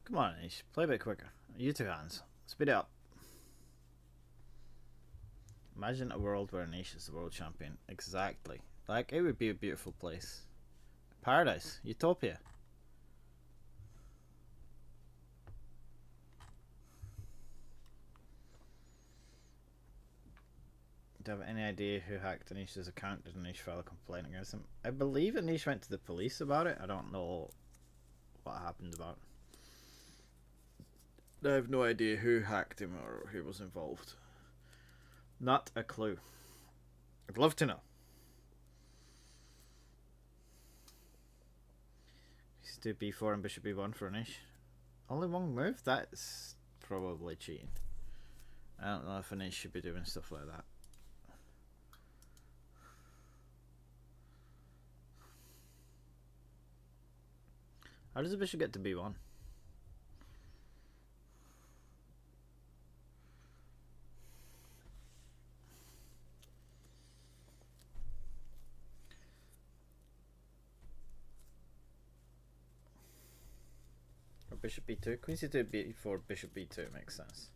Come on, Anish. Play a bit quicker. You two hands. Speed it up. Imagine a world where Anish is the world champion. Exactly. Like, it would be a beautiful place. Paradise. Utopia. Do you have any idea who hacked Anish's account? Did Anish file a complaint against him? I believe Anish went to the police about it. I don't know what happened about it. I have no idea who hacked him or who was involved. Not a clue. I'd love to know. He's do b4 and bishop b1 for Anish. Only one move? That's probably cheating. I don't know if Anish should be doing stuff like that. How does the bishop get to b1? Bishop b2. Queen c2 b4 bishop b2 makes sense.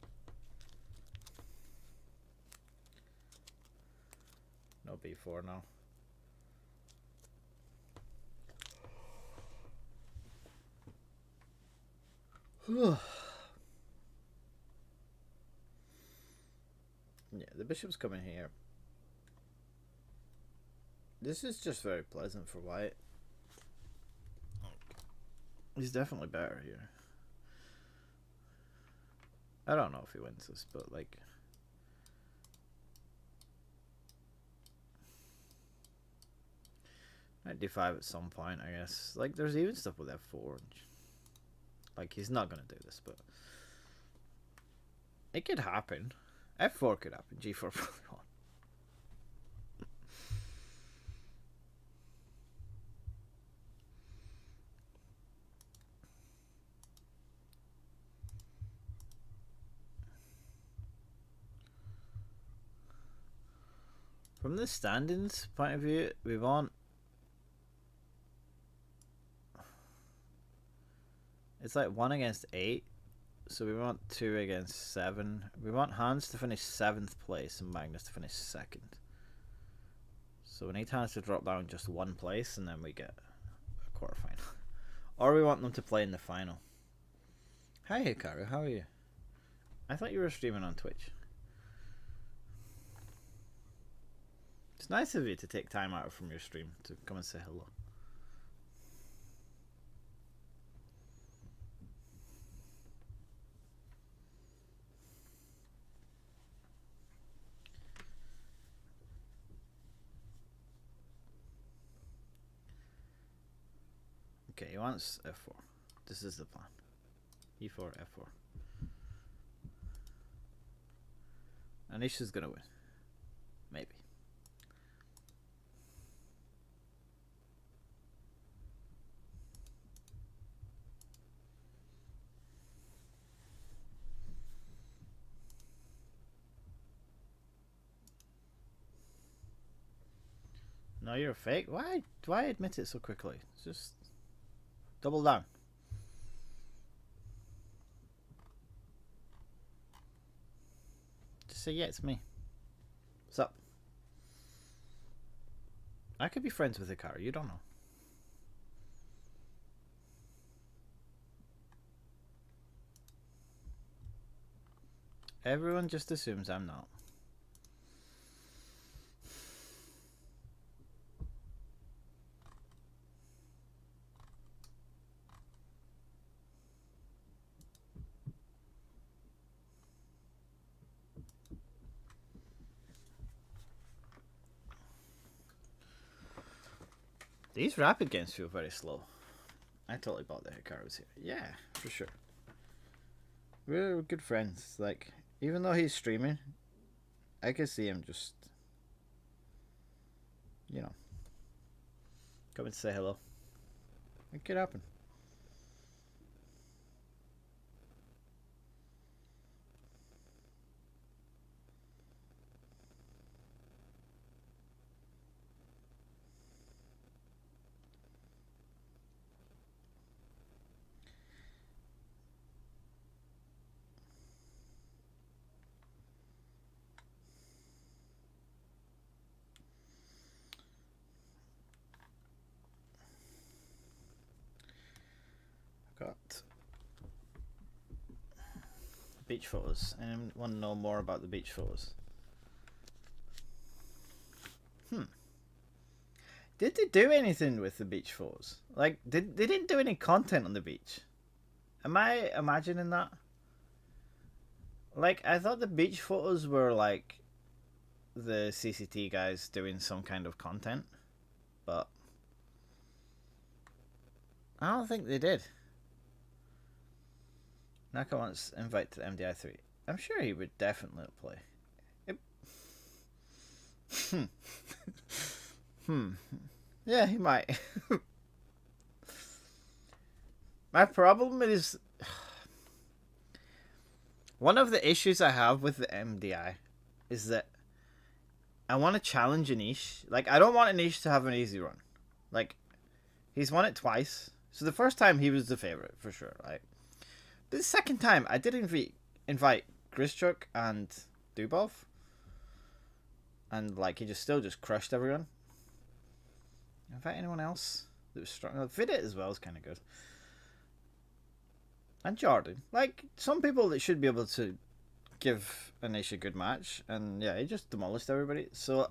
No b4 now. Yeah, the bishop's coming here. This is just very pleasant for white. He's definitely better here. I don't know if he wins this, but like... Knight d5 at some point, I guess. Like, there's even stuff with f4. Like, he's not going to do this, but... It could happen. f4 could happen. g4 probably won't. From the standings point of view, we want... It's like 1 against 8. So we want 2 against 7. We want Hans to finish 7th place and Magnus to finish 2nd. So we need Hans to drop down just one place and then we get a quarterfinal. Or we want them to play in the final. Hi Hikaru, how are you? I thought you were streaming on Twitch. It's nice of you to take time out from your stream to come and say hello. Okay, he wants f4. This is the plan. e4, f4. Anisha's gonna win. Maybe. No, you're a fake? Why? Why admit it so quickly? Just double down. Just say, yeah, it's me. What's up? I could be friends with Hikaru, you don't know. Everyone just assumes I'm not. These rapid games feel very slow. I totally bought the Hikaru's here. Yeah, for sure. We're good friends. Like, even though he's streaming, I can see him just, you know, coming to say hello. It could happen. Got beach photos. Anyone want to know more about the beach photos? Did they do anything with the beach photos? Like, they didn't do any content on the beach. Am I imagining that? Like, I thought the beach photos were like the CCT guys doing some kind of content, but I don't think they did. Naka wants invite to the MDI3. I'm sure he would definitely play. Yeah, he might. My problem is, one of the issues I have with the MDI is that I want to challenge Anish. Like, I don't want Anish to have an easy run. Like, he's won it twice. So the first time he was the favorite for sure, right? But the second time I did invite Grischuk and Dubov, and like he still crushed everyone. Invite anyone else that was strong? FIDE as well is kind of good. And Jordan, like some people that should be able to give Anish a good match, and yeah, he just demolished everybody. So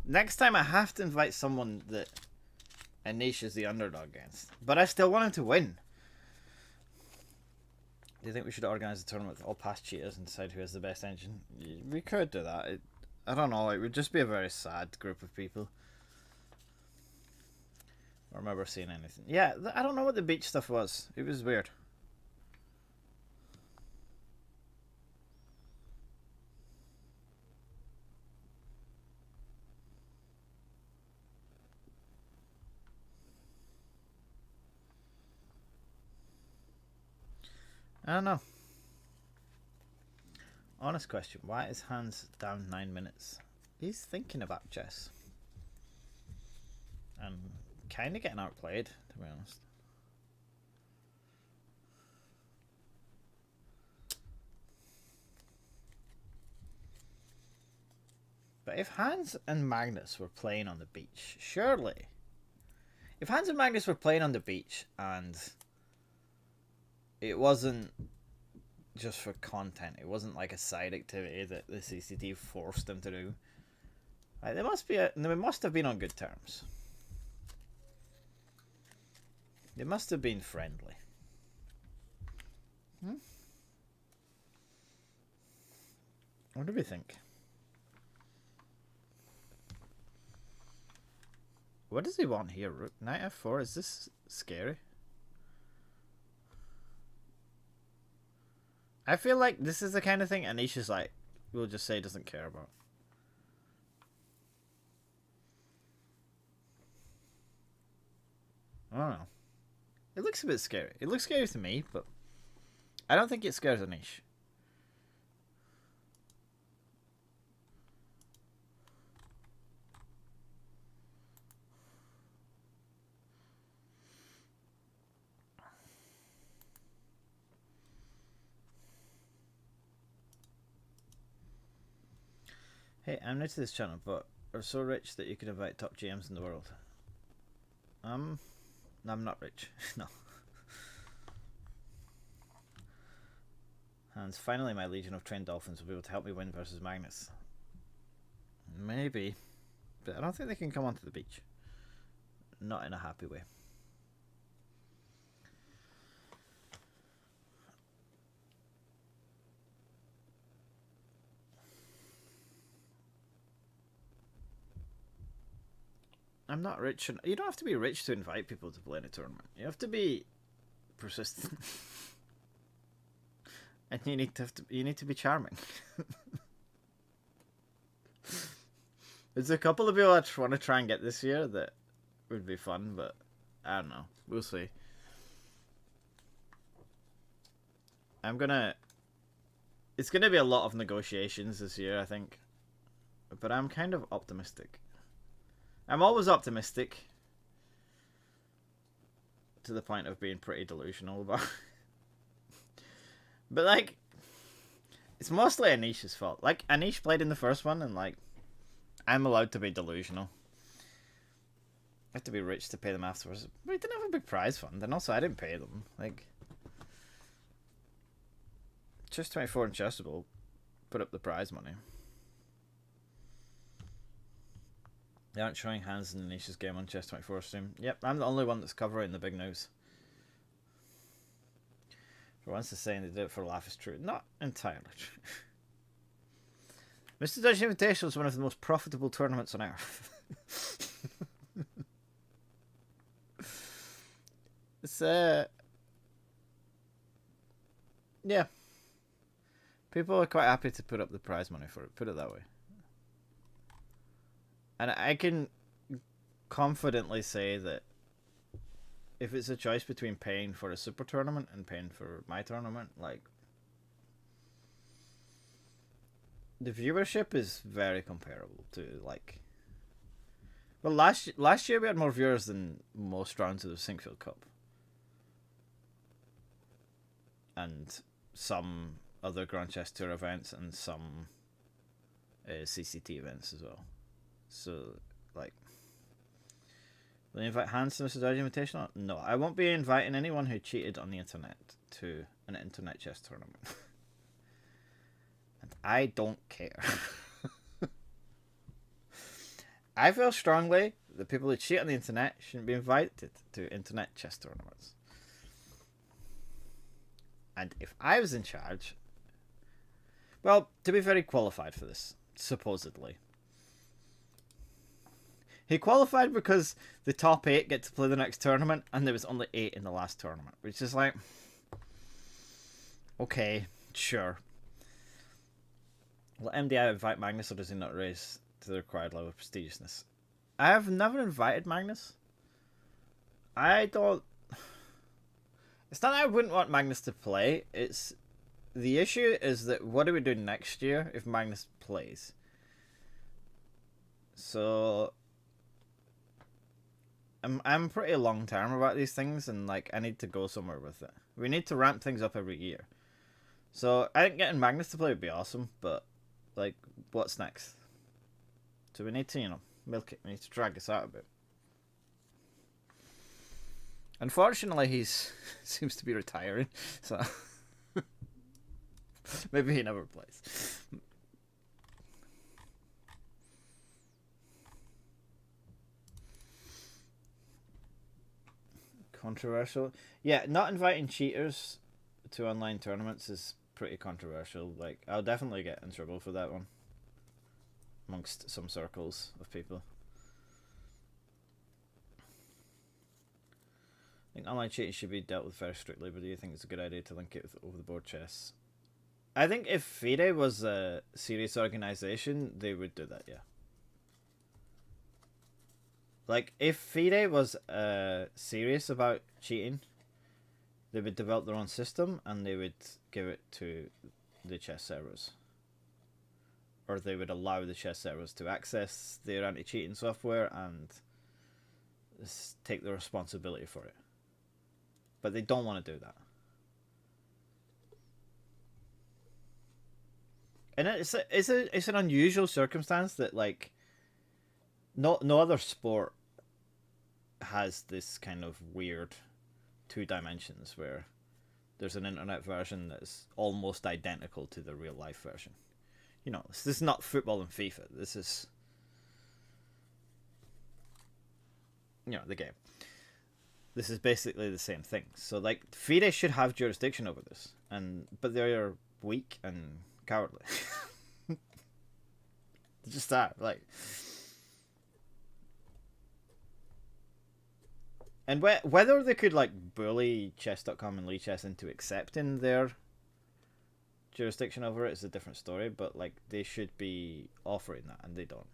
next time I have to invite someone that Anish is the underdog against, but I still want him to win. Do you think we should organise a tournament with all past cheaters and decide who has the best engine? We could do that. I don't know. It would just be a very sad group of people. I remember seeing anything. Yeah, I don't know what the beach stuff was. It was weird. I don't know. Honest question. Why is Hans down 9 minutes? He's thinking about chess. And kind of getting outplayed, to be honest. But But if Hans and Magnus were playing on the beach, surely. If Hans and Magnus were playing on the beach and it wasn't just for content, it wasn't like a side activity that the CCT forced them to do. Like, they must have been on good terms. They must have been friendly. What do we think? What does he want here? Rook Knight F4? Is this scary? I feel like this is the kind of thing Anish is like, we'll just say doesn't care about. I don't know. It looks a bit scary. It looks scary to me, but I don't think it scares Anish. Hey, I'm new to this channel, but are so rich that you could invite top GMs in the world. No, I'm not rich. No. And finally my legion of trained dolphins will be able to help me win versus Magnus. Maybe. But I don't think they can come onto the beach. Not in a happy way. I'm not rich. You don't have to be rich to invite people to play in a tournament. You have to be persistent. And you need to be charming. There's a couple of people I want to try and get this year that would be fun, but I don't know. We'll see. It's gonna be a lot of negotiations this year, I think. But I'm kind of optimistic. I'm always optimistic. To the point of being pretty delusional about it. But, like, it's mostly Anish's fault. Like, Anish played in the first one, and, like, I'm allowed to be delusional. I have to be rich to pay them afterwards. But we didn't have a big prize fund, and also I didn't pay them. Like, Chess24 and Chessable put up the prize money. They aren't showing Hans in Anish's game on Chess24 stream. Yep, I'm the only one that's covering the big news. For once they're saying they did it for a laugh is true. Not entirely true. Mr. Dodge Invitational is one of the most profitable tournaments on earth. It's yeah. People are quite happy to put up the prize money for it, put it that way. And I can confidently say that if it's a choice between paying for a super tournament and paying for my tournament, like, the viewership is very comparable to, like, well, last year we had more viewers than most rounds of the Sinkfield Cup. And some other Grand Chess Tour events and some CCT events as well. So, like, will you invite Hans to Mr. Dodge Invitational? No, I won't be inviting anyone who cheated on the internet to an internet chess tournament. And I don't care. I feel strongly that people who cheat on the internet shouldn't be invited to internet chess tournaments. And if I was in charge, well, to be very qualified for this, supposedly. He qualified because the top 8 get to play the next tournament, and there was only 8 in the last tournament, which is like, okay, sure. Will MDI invite Magnus, or does he not raise to the required level of prestigiousness? I have never invited Magnus. I don't... It's not that I wouldn't want Magnus to play, it's... The issue is that what do we do next year if Magnus plays? So... I'm pretty long term about these things, and like I need to go somewhere with it. We need to ramp things up every year. So I think getting Magnus to play would be awesome, but like, what's next? So we need to, you know, milk it. We need to drag this out a bit. Unfortunately, he's seems to be retiring, so maybe he never plays. Controversial. Yeah, not inviting cheaters to online tournaments is pretty controversial. Like, I'll definitely get in trouble for that one amongst some circles of people. I think online cheating should be dealt with very strictly, but do you think it's a good idea to link it with over-the-board chess? I think if FIDE was a serious organization, they would do that, yeah. Like, if FIDE was serious about cheating, they would develop their own system and they would give it to the chess servers. Or they would allow the chess servers to access their anti-cheating software and take the responsibility for it. But they don't want to do that. And it's an unusual circumstance that, like, no other sport has this kind of weird two dimensions where there's an internet version that's almost identical to the real life version. You know, this is not football and FIFA. This is, you know, the game. This is basically the same thing. So, like, FIDE should have jurisdiction over this, but they are weak and cowardly. They just are, like. And whether they could, like, bully chess.com and Lichess into accepting their jurisdiction over it is a different story, but, like, they should be offering that, and they don't.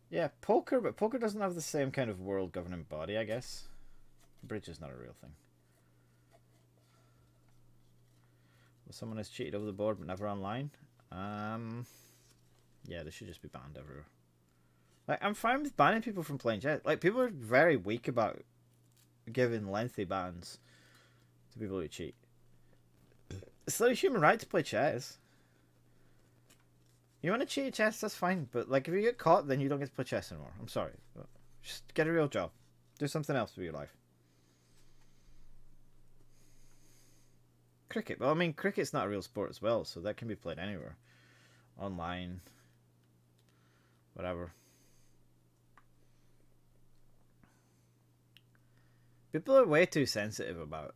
Yeah, poker, but poker doesn't have the same kind of world governing body, I guess. Bridge is not a real thing. Well, someone has cheated over the board but never online. Yeah, they should just be banned everywhere. Like, I'm fine with banning people from playing chess. Like, people are very weak about giving lengthy bans to people who cheat. It's their human right to play chess. You want to cheat at chess, that's fine. But, like, if you get caught, then you don't get to play chess anymore. I'm sorry. Just get a real job. Do something else with your life. Cricket. Well, I mean, cricket's not a real sport as well, so that can be played anywhere. Online. Whatever. People are way too sensitive about,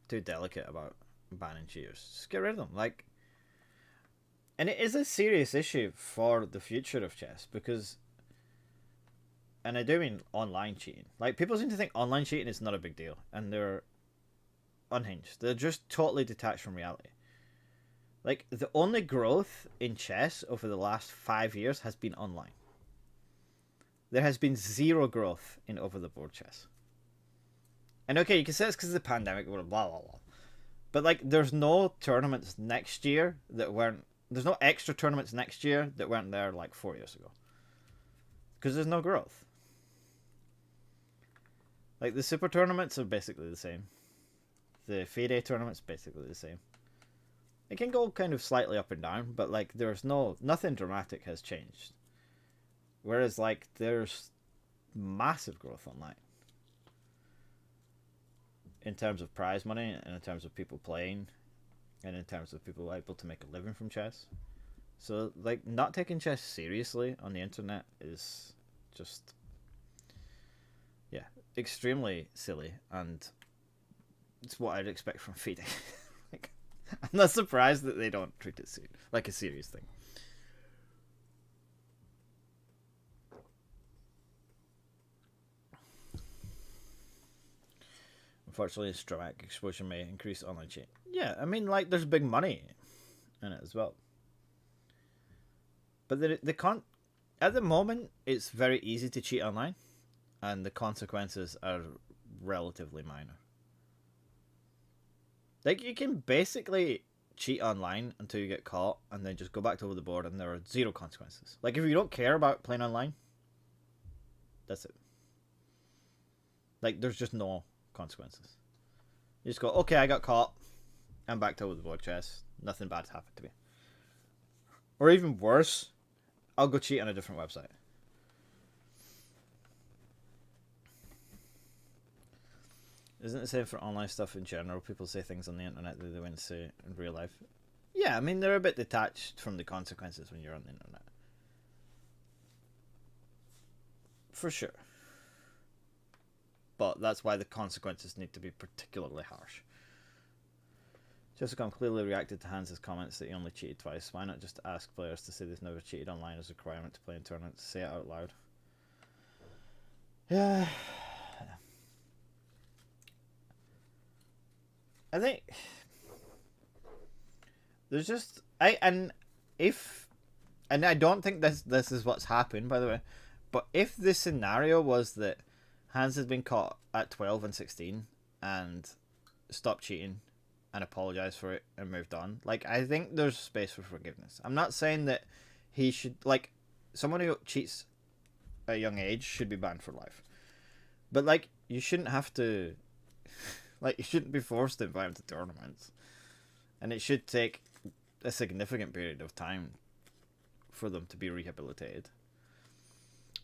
too delicate about banning cheaters. Just get rid of them. Like, and it is a serious issue for the future of chess because, and I do mean online cheating. Like, people seem to think online cheating is not a big deal, and they're unhinged. They're just totally detached from reality. Like, the only growth in chess over the last 5 years has been online. There has been zero growth in over-the-board chess. And okay, you can say it's because of the pandemic, blah, blah, blah. But, like, there's no tournaments next year that weren't... There's no extra tournaments next year that weren't there, like, 4 years ago. Because there's no growth. Like, the super tournaments are basically the same. The FIDE tournaments basically the same. It can go kind of slightly up and down, but, like, there's nothing dramatic has changed. Whereas, like, there's massive growth online. In terms of prize money, and in terms of people playing, and in terms of people able to make a living from chess. So, like, not taking chess seriously on the internet is just, yeah, extremely silly, and it's what I'd expect from FIDE. Like, I'm not surprised that they don't treat it like a serious thing. Unfortunately, its dramatic exposure may increase online cheating. Yeah, I mean, like, there's big money in it as well. But at the moment, it's very easy to cheat online, and the consequences are relatively minor. Like, you can basically cheat online until you get caught, and then just go back to over the board, and there are zero consequences. Like, if you don't care about playing online, that's it. Like, there's just no consequences. You just go, okay, I got caught. I'm back to over the board chess. Nothing bad's happened to me. Or even worse, I'll go cheat on a different website. Isn't it the same for online stuff in general? People say things on the internet that they wouldn't say in real life. Yeah, I mean, they're a bit detached from the consequences when you're on the internet. For sure. But that's why the consequences need to be particularly harsh. Jessica clearly reacted to Hans' comments that he only cheated twice. Why not just ask players to say they've never cheated online as a requirement to play in tournaments? Say it out loud. Yeah. I think there's just I don't think this is what's happened, by the way, but if the scenario was that Hans has been caught at 12 and 16 and stopped cheating and apologized for it and moved on, like, I think there's space for forgiveness. I'm not saying that he should, like, someone who cheats at a young age should be banned for life, but, like, you shouldn't have to, like, you shouldn't be forced to invite him to tournaments, and it should take a significant period of time for them to be rehabilitated.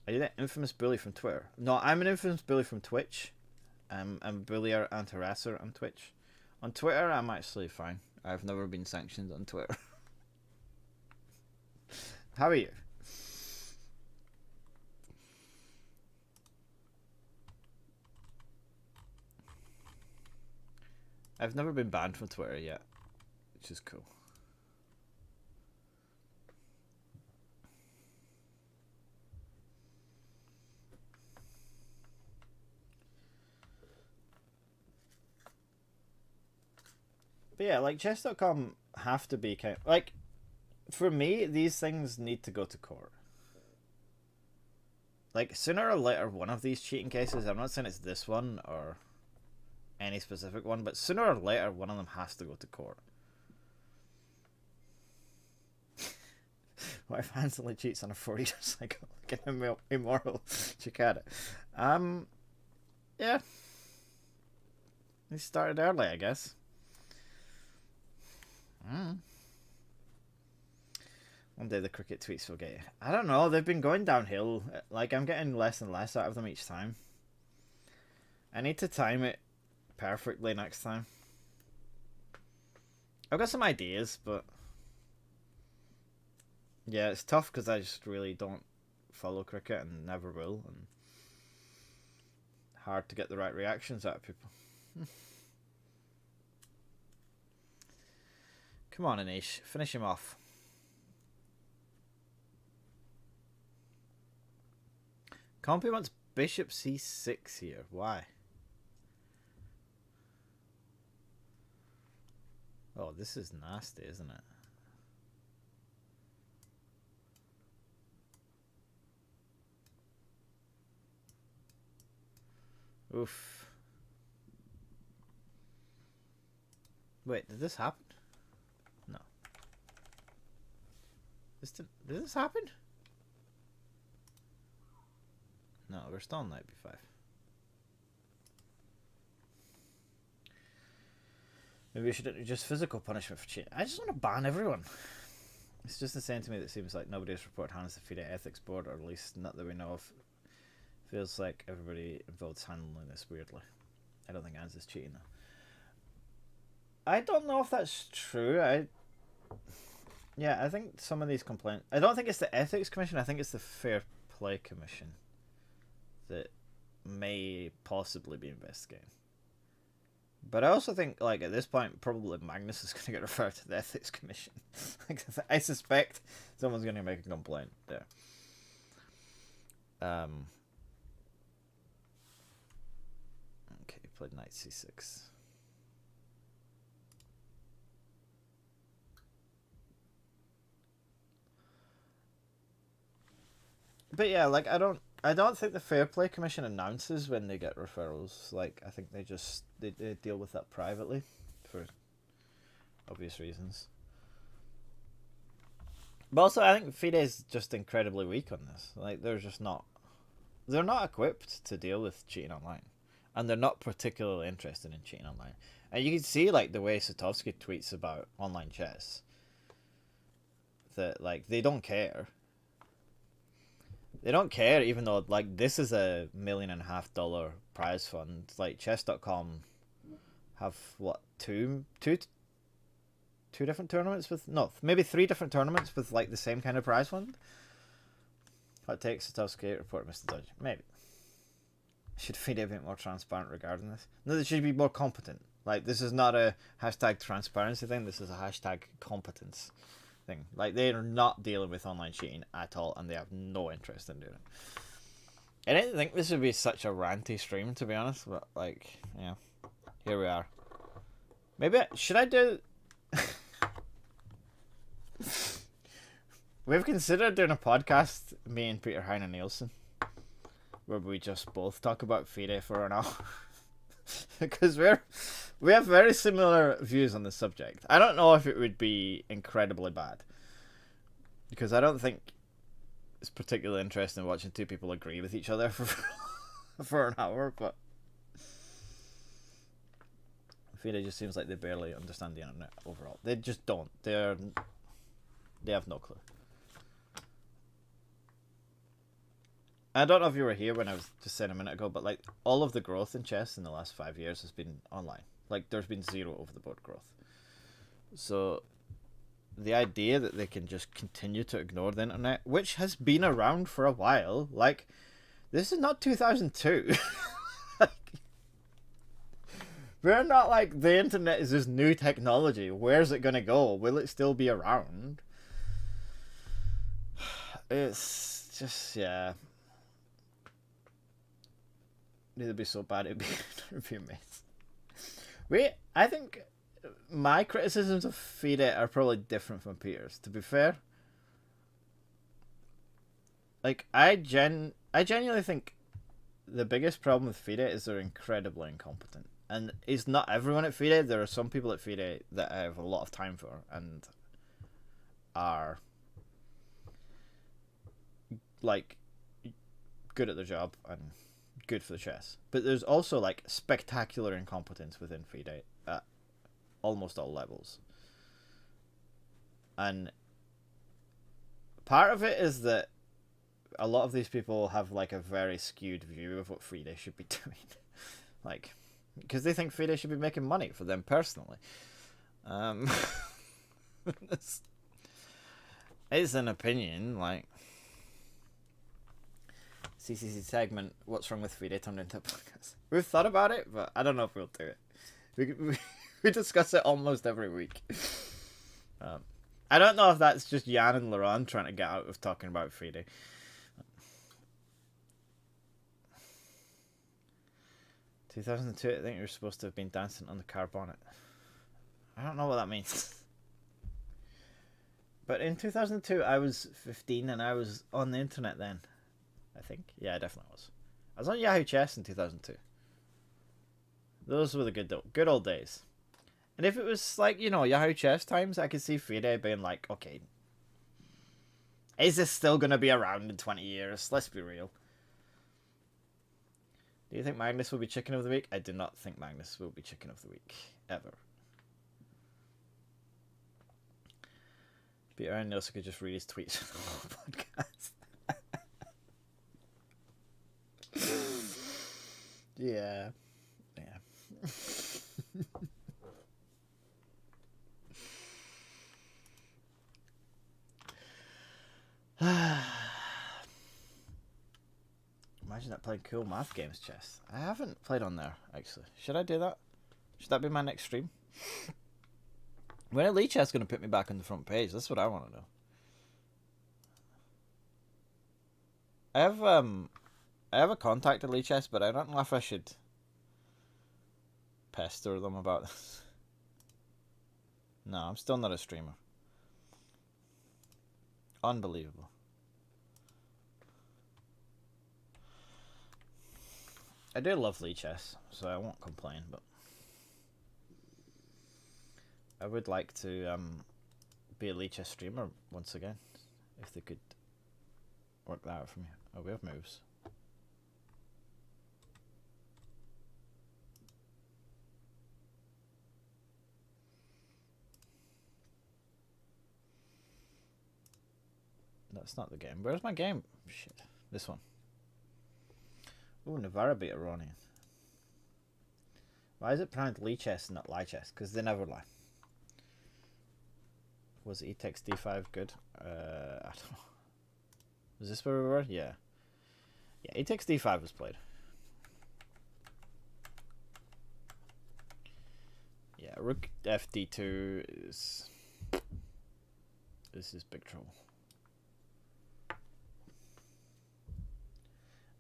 Are you that infamous bully from Twitter? No, I'm an infamous bully from Twitch. I'm a bullier and harasser on Twitch. On Twitter, I'm actually fine. I've never been sanctioned on Twitter. How are you? I've never been banned from Twitter yet, which is cool. But yeah, like, chess.com have to be kind of, like, for me, these things need to go to court. Like, sooner or later, one of these cheating cases, I'm not saying it's this one or any specific one, but sooner or later, one of them has to go to court. What if Hans only cheats on a 4-year cycle? Like an immoral cicada. Yeah. He started early, I guess. One day the cricket tweets will get you. I don't know, they've been going downhill. Like, I'm getting less and less out of them each time. I need to time it perfectly next time. I've got some ideas, but yeah, it's tough because I just really don't follow cricket and never will, and hard to get the right reactions out of people. Come on, Anish, finish him off. Compy wants bishop c6 here. Why? Oh, this is nasty, isn't it? Oof. Wait, did this happen? No. Did this happen? No, we're still on knight b5. Maybe we should just physical punishment for cheating. I just want to ban everyone. It's just the same to me that seems like nobody has reported Hans to FIDE ethics board, or at least not that we know of. Feels like everybody involved is handling this weirdly. I don't think Hans is cheating though. I don't know if that's true. I think some of these complaints. I don't think it's the ethics commission. I think it's the fair play commission that may possibly be investigating. But I also think, like, at this point, probably Magnus is going to get referred to the ethics commission. I suspect someone's going to make a complaint there. Okay, played knight c6. But yeah, like, I don't think the Fair Play Commission announces when they get referrals. Like, I think they deal with that privately for obvious reasons. But also, I think FIDE is just incredibly weak on this. Like, they're not equipped to deal with cheating online, and they're not particularly interested in cheating online. And you can see, like, the way Satovsky tweets about online chess. that like they don't care. They don't care, even though like this is a $1.5 million prize fund. Like chess.com have what two different tournaments with maybe 3 different tournaments with like the same kind of prize fund. What takes a tough skate report, Mr. Dodge? Maybe. Should FIDE be a bit more transparent regarding this? No, they should be more competent. Like this is not a hashtag transparency thing. This is a hashtag competence thing. Like they are not dealing with online cheating at all, and they have no interest in doing it. I didn't think this would be such a ranty stream, to be honest, but like, yeah, here we are. Maybe should I do? We've considered doing a podcast, me and Peter Heine Nielsen, where we just both talk about FIDE for an hour. Because we have very similar views on the subject. I don't know if it would be incredibly bad, because I don't think it's particularly interesting watching 2 people agree with each other for an hour. But FIDE just seems like they barely understand the internet overall. They just don't. They have no clue. I don't know if you were here when I was just saying a minute ago, but like all of the growth in chess in the last 5 years has been online. Like there's been zero over the board growth. So the idea that they can just continue to ignore the internet, which has been around for a while, like this is not 2002. Like, we're not like the internet is this new technology. Where's it gonna go? Will it still be around? It's just, yeah. It'd be so bad, it'd be amazing. I think my criticisms of FIDE are probably different from Peter's, to be fair. Like, I genuinely think the biggest problem with FIDE is they're incredibly incompetent. And it's not everyone at FIDE. There are some people at FIDE that I have a lot of time for and are like good at their job and good for the chess. But there's also like spectacular incompetence within FIDE at almost all levels. And part of it is that a lot of these people have like a very skewed view of what FIDE should be doing. Like, because they think FIDE should be making money for them personally. It's an opinion, like CCC segment, what's wrong with FIDE turned into a podcast. We've thought about it, but I don't know if we'll do it. We discuss it almost every week. I don't know if that's just Jan and Laurent trying to get out of talking about FIDE. 2002, I think you're supposed to have been dancing on the car bonnet. I don't know what that means. But in 2002, I was 15 and I was on the internet then. I think. Yeah, I definitely was. I was on Yahoo Chess in 2002. Those were the good old days. And if it was like, you know, Yahoo Chess times, I could see FIDE being like, okay, is this still going to be around in 20 years? Let's be real. Do you think Magnus will be chicken of the week? I do not think Magnus will be chicken of the week. Ever. Peter and Nielsen could just read his tweets on the podcast. Yeah. Imagine that playing cool math games chess. I haven't played on there, actually. Should I do that? Should that be my next stream? When are Lee Chess going to put me back on the front page? That's what I want to know. I have a contact at Lee Chess, but I don't know if I should pester them about this. No, I'm still not a streamer. Unbelievable. I do love Lee Chess, so I won't complain, but I would like to be a Lee Chess streamer once again, if they could work that out for me. Oh, we have moves. that's not the game. Where's my game? Shit. This one. Ooh, Navarra beat Iranian. Why is it pronounced Lee chess and not lie chess? Because they never lie. Was e takes d5 good? I don't know. Was this where we were? Yeah. Yeah, e takes d5 was played. Yeah, rook fd2 is... This is big trouble.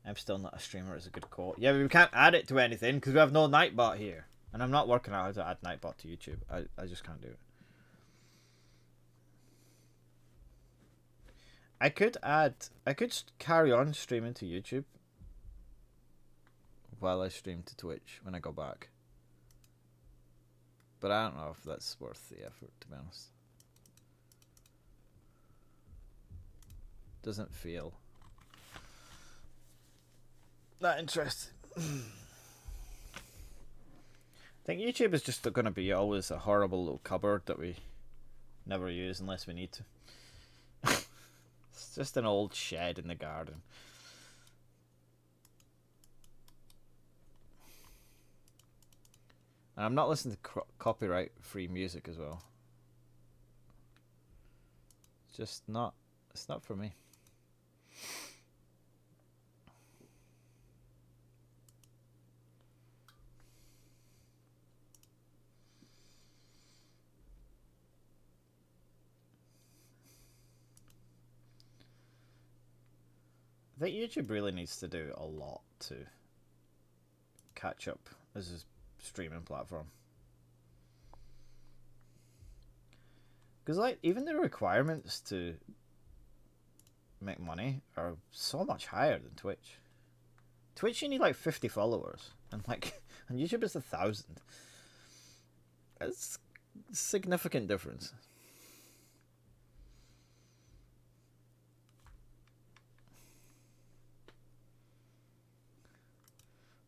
I'm still not a streamer is a good quote. Yeah, we can't add it to anything because we have no Nightbot here. And I'm not working out how to add Nightbot to YouTube. I just can't do it. I could carry on streaming to YouTube while I stream to Twitch when I go back. But I don't know if that's worth the effort, to be honest. Doesn't feel that interesting. I think YouTube is just going to be always a horrible little cupboard that we never use unless we need to. It's just an old shed in the garden. And I'm not listening to copyright-free music as well. It's just not. It's not for me. I think YouTube really needs to do a lot to catch up as a streaming platform. Because like even the requirements to make money are so much higher than Twitch. Twitch you need like 50 followers, and like on YouTube it's 1,000. It's a significant difference.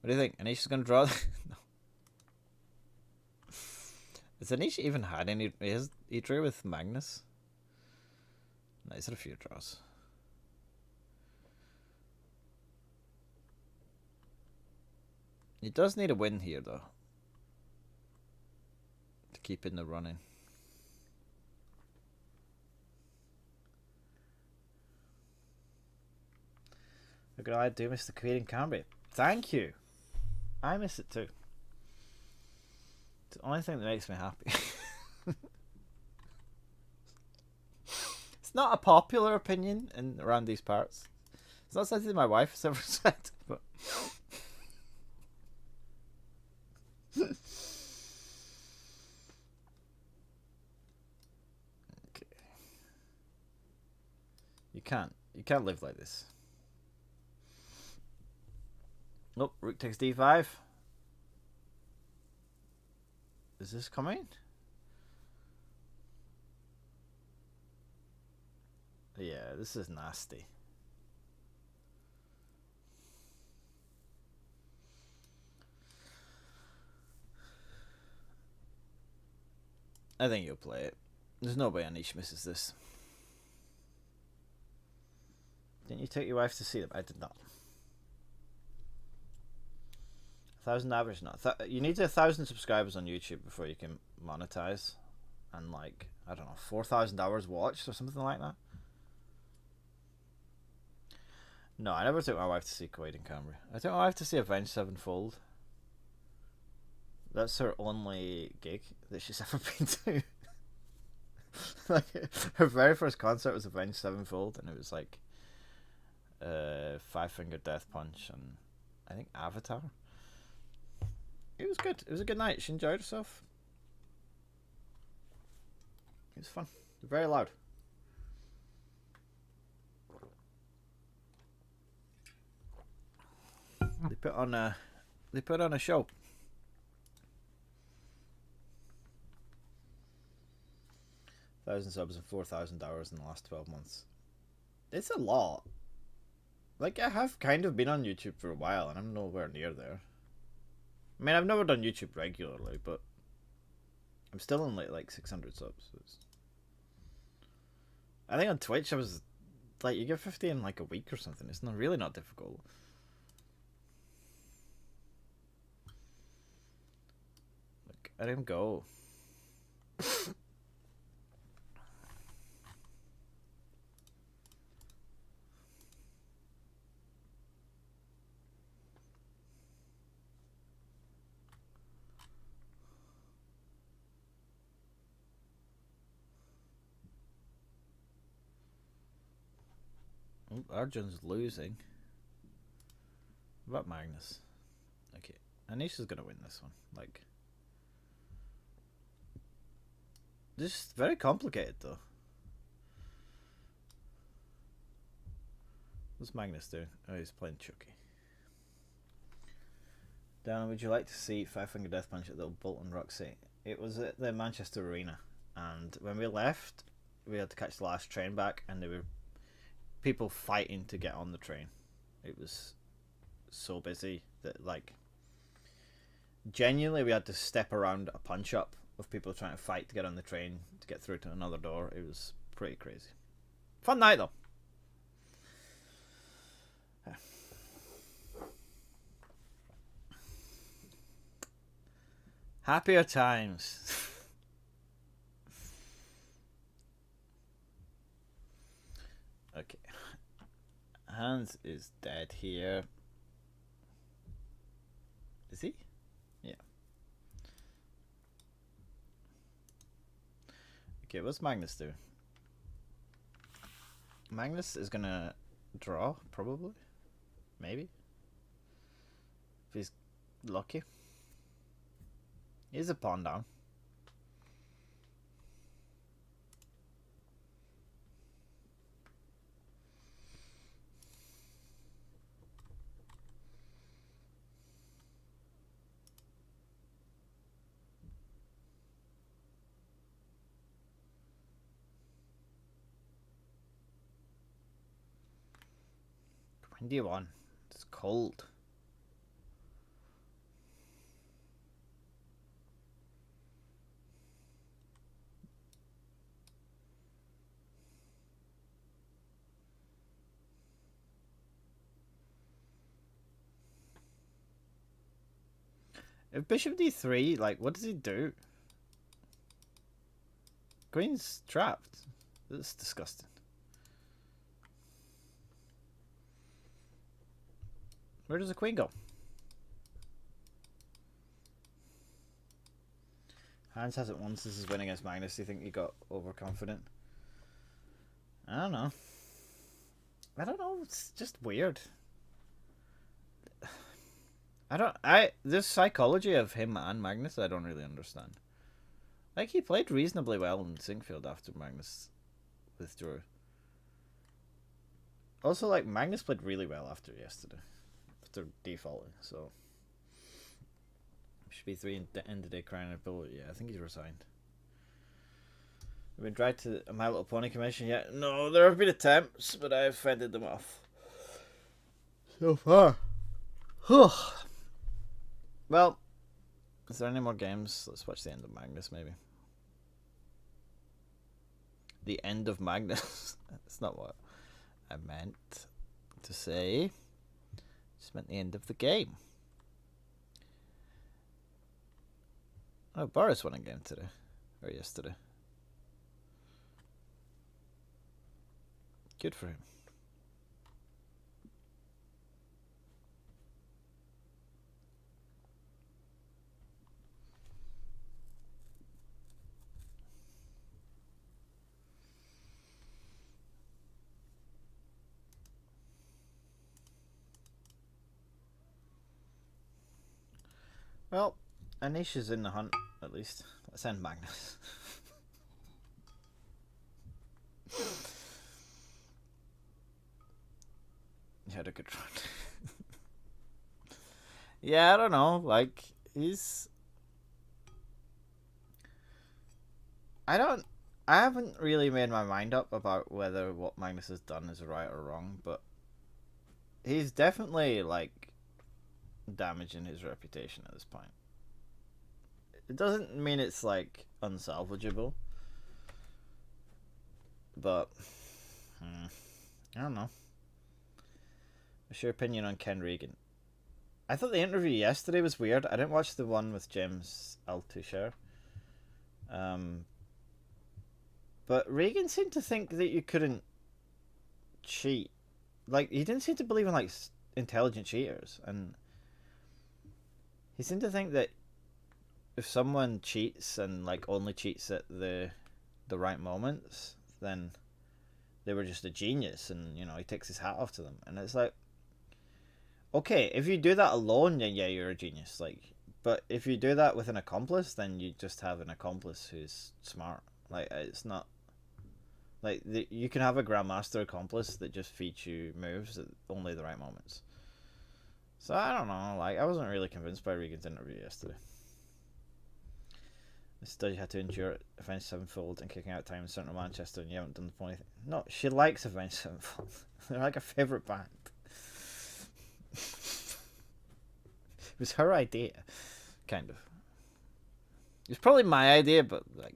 What do you think? Anisha's gonna draw? No. Has Anisha even had any? He drew with Magnus. No, he's had a few draws. He does need a win here, though, to keep in the running. Look at I do miss the Queen in Cambria. Thank you. I miss it too. It's the only thing that makes me happy. It's not a popular opinion in around these parts. It's not something my wife has ever said, but okay. You can't live like this. Nope, rook takes d5. Is this coming? Yeah, this is nasty. I think you'll play it. There's no way Anish misses this. Didn't you take your wife to see them? I did not. 1,000 average? No. You need 1,000 subscribers on YouTube before you can monetize. And like, I don't know, 4,000 hours watched or something like that. No, I never took my wife to see Kuwait and Cambria. I took my wife to see Avenged Sevenfold. That's her only gig that she's ever been to. Like, her very first concert was Avenged Sevenfold, and it was like Five Finger Death Punch and I think Avatar. It was good. It was a good night. She enjoyed herself. It was fun. Very loud. They put on a show. Thousand subs and 4,000 hours in the last 12 months. It's a lot. Like, I have kind of been on YouTube for a while, and I'm nowhere near there. I mean, I've never done YouTube regularly, but I'm still in like 600 subs. I think on Twitch I was like you get 50 in like a week or something. It's not really not difficult. Look at him go. Oh, Arjun's losing. What about Magnus? Okay, Anisha's gonna win this one. Like, this is very complicated though. What's Magnus doing? Oh, he's playing Chucky. Dan, would you like to see Five Finger Death Punch at the Bolton Roxy? It was at the Manchester Arena, and when we left, we had to catch the last train back, and there were people fighting to get on the train. It was so busy that, like, genuinely we had to step around a punch up of people trying to fight to get on the train to get through to another door. It was pretty crazy. Fun night though. Happier times. Okay. Hans is dead here. Is he? Yeah. Okay, what's Magnus do? Magnus is gonna draw, probably. Maybe. If he's lucky. He's a pawn down. When do you want? It's cold. If Bishop D3, like, what does he do? Queen's trapped. That's disgusting. Where does the queen go? Hans hasn't won since his win against Magnus. Do you think he got overconfident? I don't know. I don't know. It's just weird. This psychology of him and Magnus, I don't really understand. Like, he played reasonably well in Singfield after Magnus withdrew. Also, like, Magnus played really well after yesterday. After defaulting, so. Should be 3 in the end of the day crying ability. Yeah, I think he's resigned. Have been dragged to a My Little Pony convention yet? No, there have been attempts, but I've fended them off. So far. Well, is there any more games? Let's watch the end of Magnus, maybe. The end of Magnus. That's not what I meant to say. Just meant the end of the game. Oh, Boris won a game today. Or yesterday. Good for him. Well, Anisha's in the hunt, at least. Let's end Magnus. He had a good run. Yeah, I don't know. Like, he's... I haven't really made my mind up about whether what Magnus has done is right or wrong, but he's definitely, like, damaging his reputation at this point. It doesn't mean it's, like, unsalvageable, but I don't know. What's your opinion on Ken Regan? I thought the interview yesterday was weird. I didn't watch the one with James Altucher. But Reagan seemed to think that you couldn't cheat. Like, he didn't seem to believe in, like, intelligent cheaters. And he seemed to think that if someone cheats and, like, only cheats at the right moments, then they were just a genius. And, you know, he takes his hat off to them. And it's like, okay, if you do that alone, then yeah, you're a genius. Like, but if you do that with an accomplice, then you just have an accomplice who's smart. Like, it's not... Like, you can have a Grandmaster accomplice that just feeds you moves at only the right moments. So, I don't know. Like, I wasn't really convinced by Regan's interview yesterday. Instead, you had to endure it, Avenged Sevenfold and kicking out time in Central Manchester, and you haven't done the pony thing. No, she likes Avenged Sevenfold. They're like a favourite band. It was her idea. Kind of. It was probably my idea, but, like,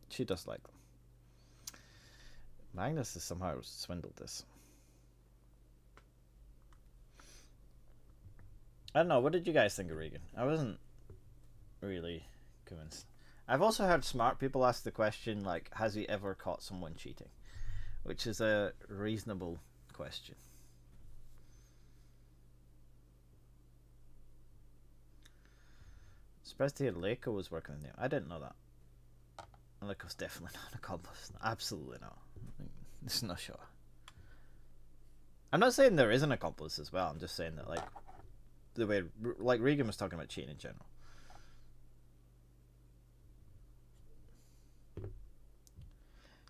she does like them. Magnus has somehow swindled this. I don't know, what did you guys think of Regan? I wasn't really convinced. I've also heard smart people ask the question, like, has he ever caught someone cheating? Which is a reasonable question. Surprised to hear Leiko was working with him. I didn't know that. Leiko's definitely not an accomplice. Absolutely not. It's not sure. I'm not saying there is an accomplice as well. I'm just saying that, like, the way, like, Regan was talking about cheating in general.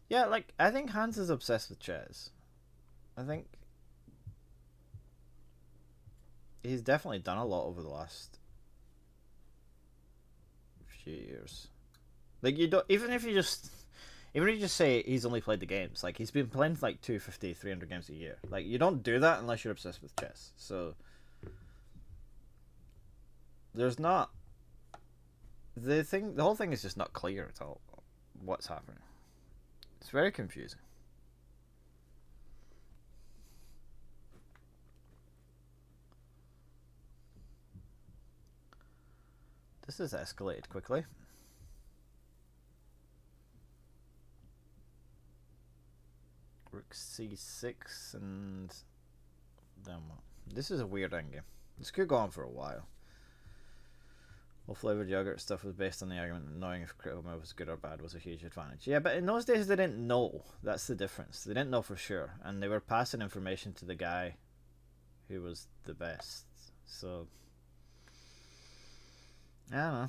Yeah, like, I think Hans is obsessed with chess. I think he's definitely done a lot over the last few years. Like, you don't, even if you just say he's only played the games, like, he's been playing like 250, 300 games a year. Like, you don't do that unless you're obsessed with chess. So there's not the whole thing is just not clear at all what's happening. It's very confusing. This has escalated quickly. Rook c6 and then what? This is a weird endgame. This could go on for a while. Well, flavoured yogurt stuff was based on the argument that knowing if critical move was good or bad was a huge advantage. Yeah, but in those days they didn't know. That's the difference. They didn't know for sure, and they were passing information to the guy who was the best. So I don't know.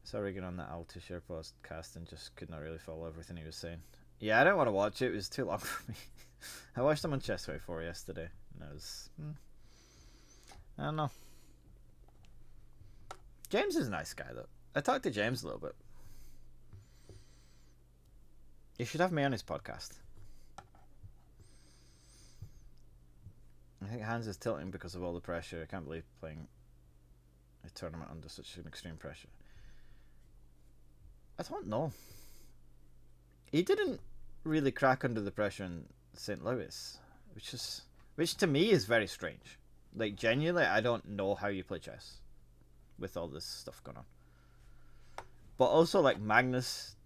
Saw Regan on that Altucher podcast and just could not really follow everything he was saying. Yeah, I didn't want to watch it. It was too long for me. I watched him on Chess 24 yesterday, and it was... I don't know. James is a nice guy, though. I talked to James a little bit. You should have me on his podcast. I think Hans is tilting because of all the pressure. I can't believe playing a tournament under such an extreme pressure. I don't know. He didn't really crack under the pressure in St. Louis, which to me is very strange. Like, genuinely, I don't know how you play chess with all this stuff going on. But also, like, Magnus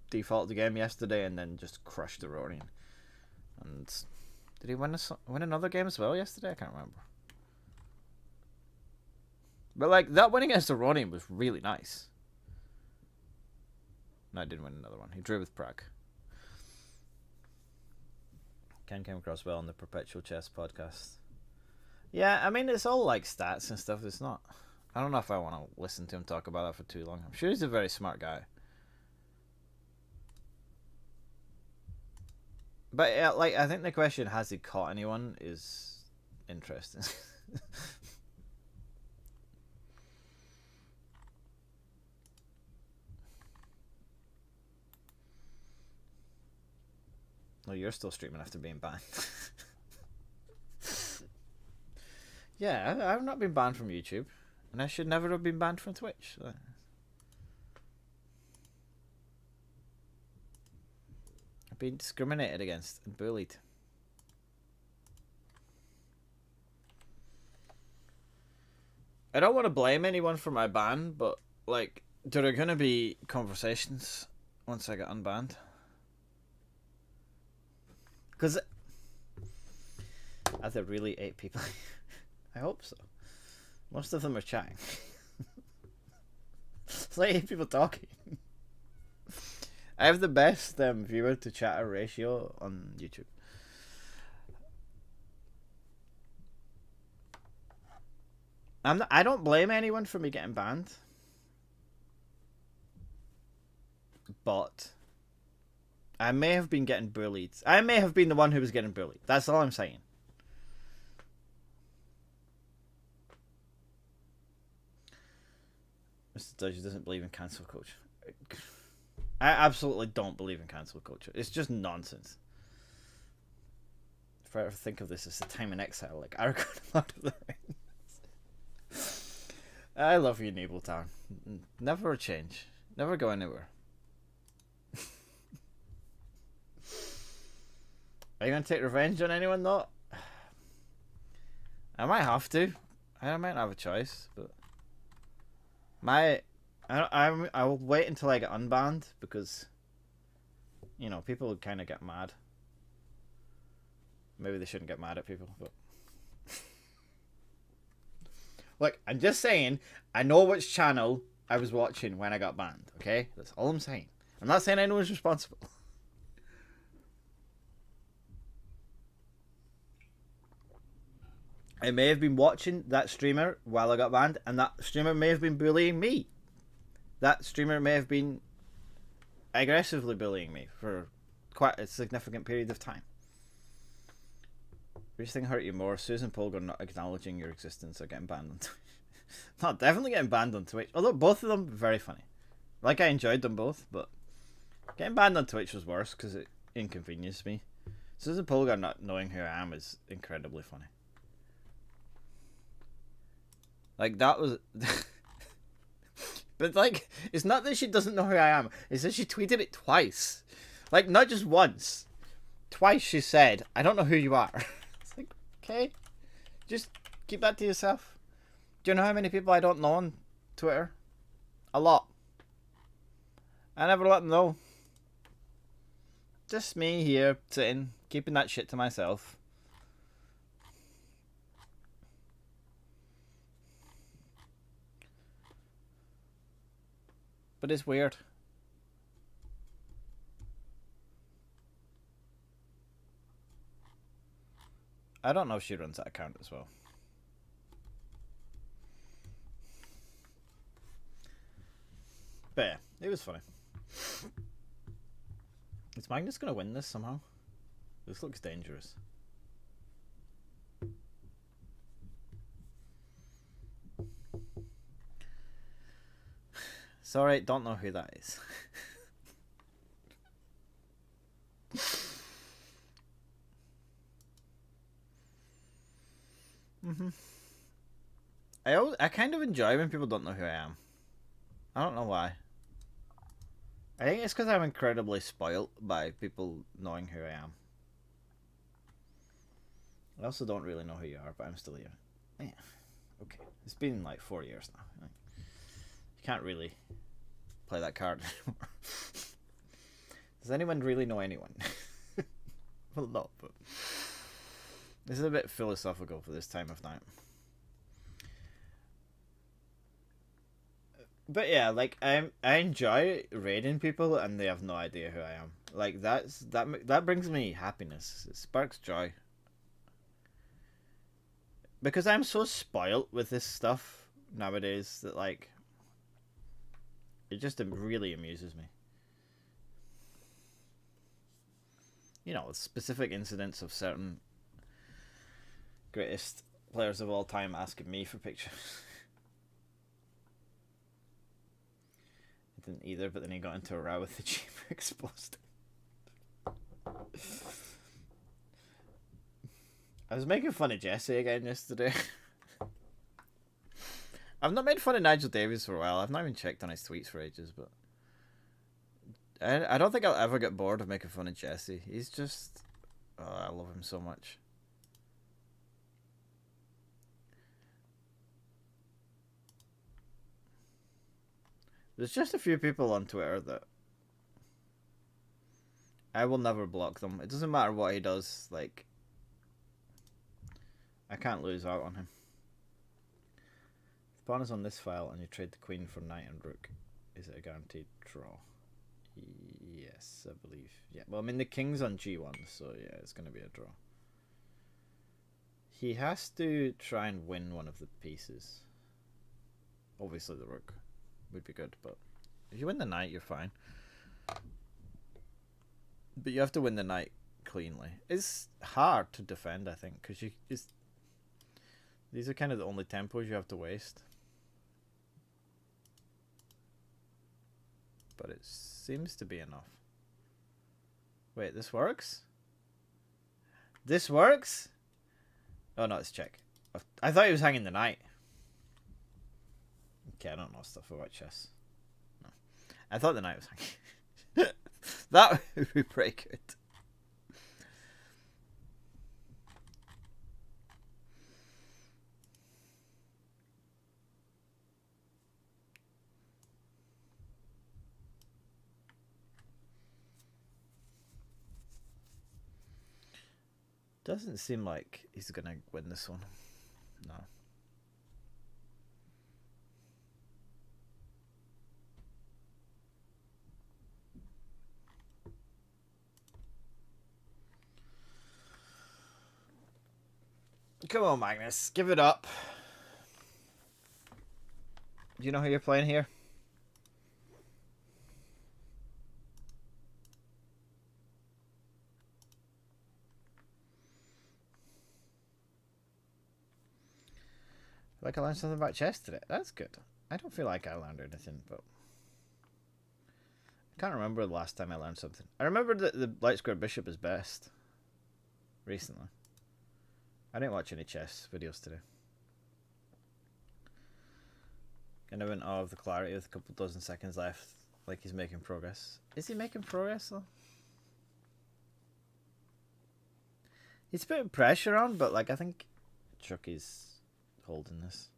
defaulted the game yesterday and then just crushed the Rorian. And did he win another game as well yesterday? I can't remember. But, like, that win against the Rorian was really nice. No, I didn't win another one. He drew with Prague. Ken came across well on the Perpetual Chess podcast. Yeah, I mean, it's all like stats and stuff. It's not... I don't know if I want to listen to him talk about that for too long. I'm sure he's a very smart guy. But, yeah, like, I think the question, has he caught anyone, is interesting. No, you're still streaming after being banned. Yeah, I've not been banned from YouTube. And I should never have been banned from Twitch. So. I being discriminated against and bullied. I don't want to blame anyone for my ban, but like, there are gonna be conversations once I get unbanned. Because are there really 8 people? I hope so. Most of them are chatting. It's like 8 people talking. I have the best viewer to chatter ratio on YouTube. I don't blame anyone for me getting banned. But I may have been getting bullied. I may have been the one who was getting bullied. That's all I'm saying. Mr. Dodgy doesn't believe in cancel culture. I absolutely don't believe in cancel culture. It's just nonsense. If I ever think of this as a time in exile, like Aragorn and Lord of the Rings. I love you, Nebel Town. Never change. Never go anywhere. Are you going to take revenge on anyone, though? I might have to. I might have a choice, but... I will wait until I get unbanned, because, you know, people would kind of get mad. Maybe they shouldn't get mad at people, but... Look, I'm just saying, I know which channel I was watching when I got banned, okay? That's all I'm saying. I'm not saying anyone's responsible. I may have been watching that streamer while I got banned, and that streamer may have been bullying me. That streamer may have been aggressively bullying me for quite a significant period of time. Which thing hurt you more? Susan Polgar not acknowledging your existence or getting banned on Twitch? Not definitely getting banned on Twitch. Although both of them were very funny. Like, I enjoyed them both, but getting banned on Twitch was worse because it inconvenienced me. Susan Polgar not knowing who I am is incredibly funny. Like, that was... But, like, it's not that she doesn't know who I am. It's that she tweeted it twice. Like, not just once. Twice she said, I don't know who you are. It's like, okay. Just keep that to yourself. Do you know how many people I don't know on Twitter? A lot. I never let them know. Just me here, sitting, keeping that shit to myself. But it's weird. I don't know if she runs that account as well. But yeah, it was funny. Is Magnus going to win this somehow? This looks dangerous. Sorry, don't know who that is. I kind of enjoy when people don't know who I am. I don't know why. I think it's because I'm incredibly spoilt by people knowing who I am. I also don't really know who you are, but I'm still here. Yeah. Okay. It's been like 4 years now. You can't really play that card anymore. Does anyone really know anyone? Well, no, but this is a bit philosophical for this time of night. But yeah, like I enjoy raiding people and they have no idea who I am. Like that brings me happiness. It sparks joy. Because I'm so spoilt with this stuff nowadays that like it just really amuses me. You know, specific incidents of certain greatest players of all time asking me for pictures. I didn't either, but then he got into a row with the chief exposed. I was making fun of Jesse again yesterday. I've not made fun of Nigel Davies for a while. I've not even checked on his tweets for ages, but I don't think I'll ever get bored of making fun of Jesse. He's just... Oh, I love him so much. There's just a few people on Twitter that... I will never block them. It doesn't matter what he does, like... I can't lose out on him. If the pawn is on this file and you trade the queen for knight and rook, is it a guaranteed draw? Yes, I believe. Yeah, well, I mean, the king's on g1, so yeah, it's going to be a draw. He has to try and win one of the pieces. Obviously, the rook would be good, but if you win the knight, you're fine. But you have to win the knight cleanly. It's hard to defend, I think, because these are kind of the only tempos you have to waste. But it seems to be enough. Wait, this works? This works? Oh no, it's check. I thought he was hanging the knight. Okay, I don't know stuff about chess. No. I thought the knight was hanging. That would be pretty good. Doesn't seem like he's gonna win this one. No. Come on, Magnus. Give it up. Do you know who you're playing here? Like I learned something about chess today. That's good. I don't feel like I learned anything, but I can't remember the last time I learned something. I remember that the light square bishop is best recently. I didn't watch any chess videos today. Kind of in awe of the clarity with a couple dozen seconds left. Like he's making progress. Is he making progress though? He's putting pressure on, but like I think Chucky's holding this.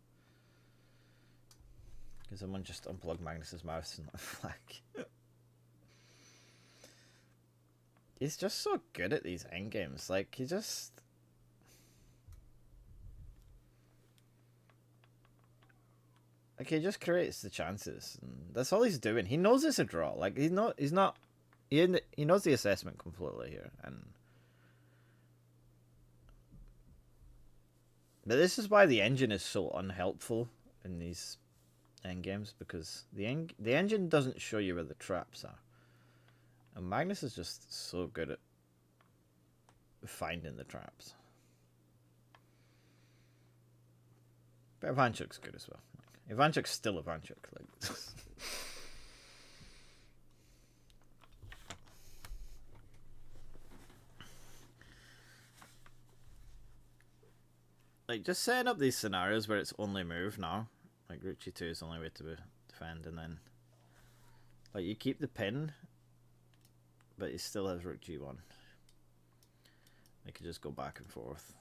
Can someone just unplug Magnus's mouse and not flag? He's just so good at these endgames. Like he just... Like he just creates the chances, and that's all he's doing. He knows it's a draw. Like he knows the assessment completely here, and but this is why the engine is so unhelpful in these endgames, because the engine doesn't show you where the traps are, and Magnus is just so good at finding the traps. But Ivanchuk's good as well. Ivanchuk's still Ivanchuk. Like, like just setting up these scenarios where it's only move now. Like Rook G2 is the only way to defend, and then like you keep the pin, but he still has Rook G1. They could just go back and forth.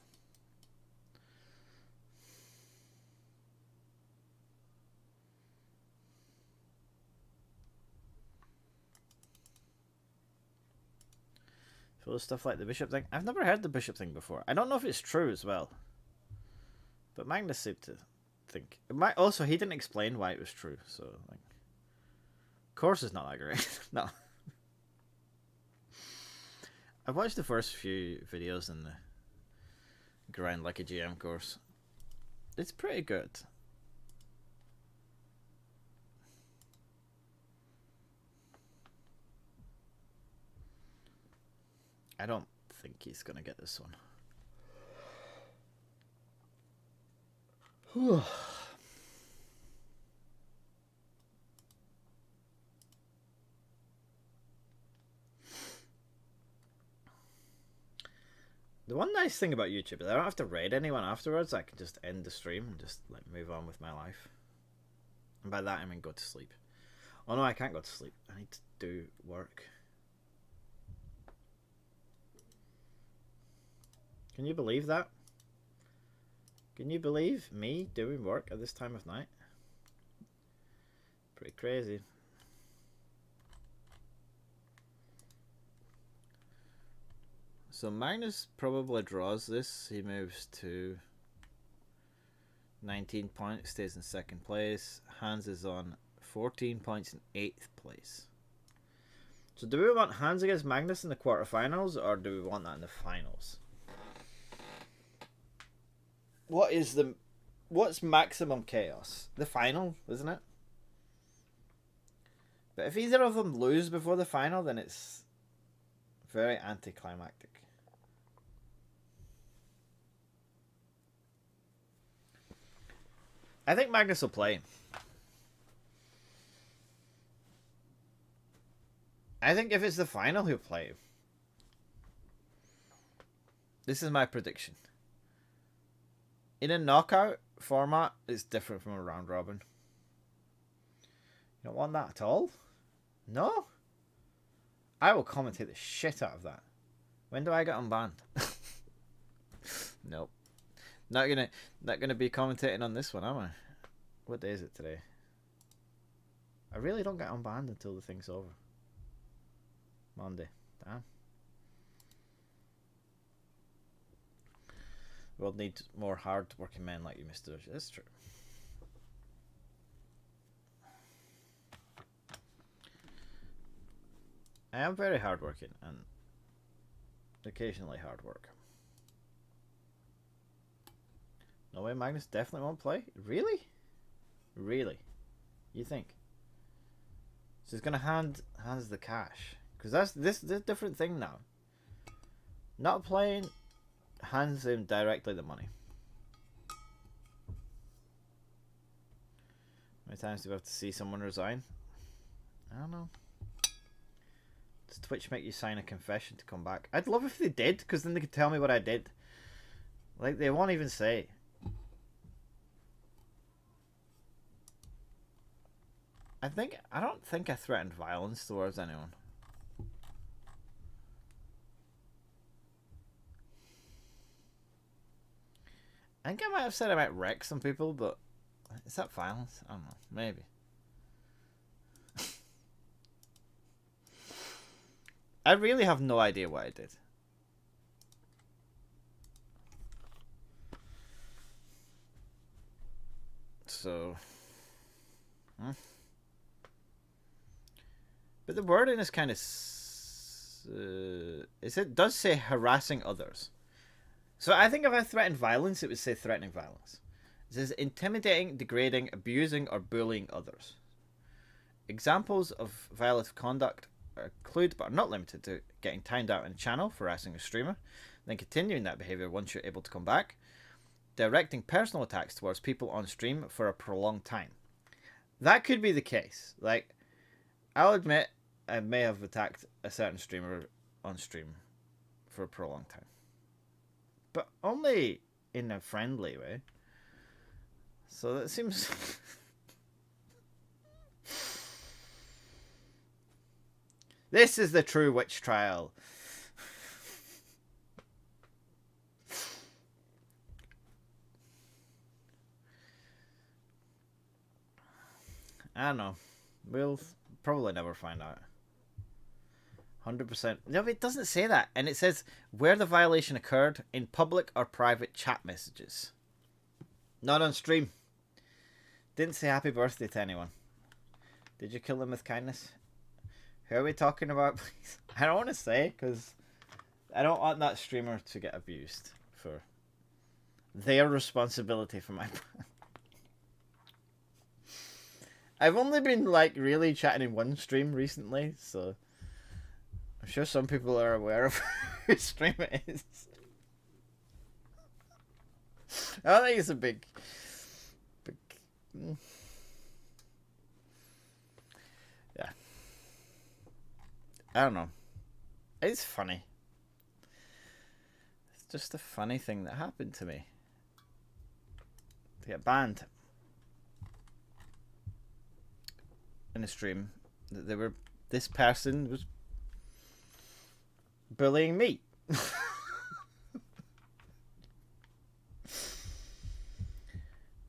Stuff like the bishop thing. I've never heard the bishop thing before. I don't know if it's true as well. But Magnus seemed to think. Also, he didn't explain why it was true. So, like, course is not that great. No. I've watched the first few videos in the Grind Like a GM course. It's pretty good. I don't think he's going to get this one. The one nice thing about YouTube is I don't have to raid anyone afterwards. I can just end the stream and just like move on with my life. And by that I mean go to sleep. Oh no, I can't go to sleep. I need to do work. Can you believe that? Can you believe me doing work at this time of night? Pretty crazy. So Magnus probably draws this. He moves to 19 points, stays in second place. Hans is on 14 points in 8th place. So do we want Hans against Magnus in the quarterfinals, or do we want that in the finals? What's maximum chaos? The final, isn't it? But if either of them lose before the final, then it's very anticlimactic. I think Magnus will play. I think if it's the final, he'll play. This is my prediction. In a knockout format, it's different from a round robin. You don't want that at all? No? I will commentate the shit out of that. When do I get unbanned? Nope. Not gonna be commentating on this one, am I? What day is it today? I really don't get unbanned until the thing's over. Monday. Damn. The world needs more hard-working men like you, Mr. That's true. I am very hardworking and occasionally hard work. No way, Magnus definitely won't play? Really? Really? You think? So he's gonna hand Hans the cash. Because that's this different thing now. Not playing hands him directly the money. How many times do we have to see someone resign? I don't know. Does Twitch make you sign a confession to come back? I'd love if they did, because then they could tell me what I did. Like, they won't even say. I don't think I threatened violence towards anyone. I think I might have said I might wreck some people, but is that violence? I don't know. Maybe. I really have no idea what I did. So... But the wording is kind of... it does say harassing others. So I think if I threatened violence, it would say threatening violence. It says intimidating, degrading, abusing, or bullying others. Examples of violent conduct include, but are not limited to, getting timed out in a channel for harassing a streamer, then continuing that behavior once you're able to come back, directing personal attacks towards people on stream for a prolonged time. That could be the case. Like, I'll admit I may have attacked a certain streamer on stream for a prolonged time. But only in a friendly way. So that seems... This is the true witch trial. I don't know. We'll probably never find out. 100%. No, it doesn't say that. And it says where the violation occurred, in public or private chat messages. Not on stream. Didn't say happy birthday to anyone. Did you kill them with kindness? Who are we talking about, please? I don't want to say, because I don't want that streamer to get abused for their responsibility for my... I've only been, like, really chatting in one stream recently, so... I'm sure some people are aware of whose stream it is. I don't think it's a big... Yeah. I don't know. It's funny. It's just a funny thing that happened to me. To get banned. In a stream. They were this person was bullying me.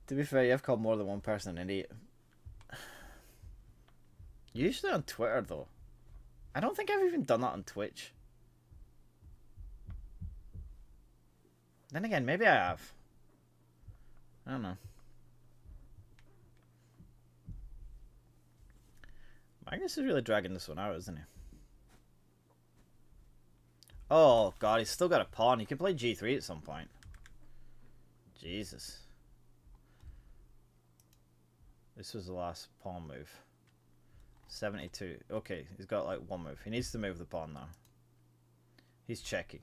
To be fair, you've called more than one person an idiot. Usually on Twitter, though. I don't think I've even done that on Twitch. Then again, maybe I have. I don't know. Magnus is really dragging this one out, isn't he? Oh, God, he's still got a pawn. He can play g3 at some point. Jesus. This was the last pawn move. 72. Okay, he's got like one move. He needs to move the pawn now. He's checking.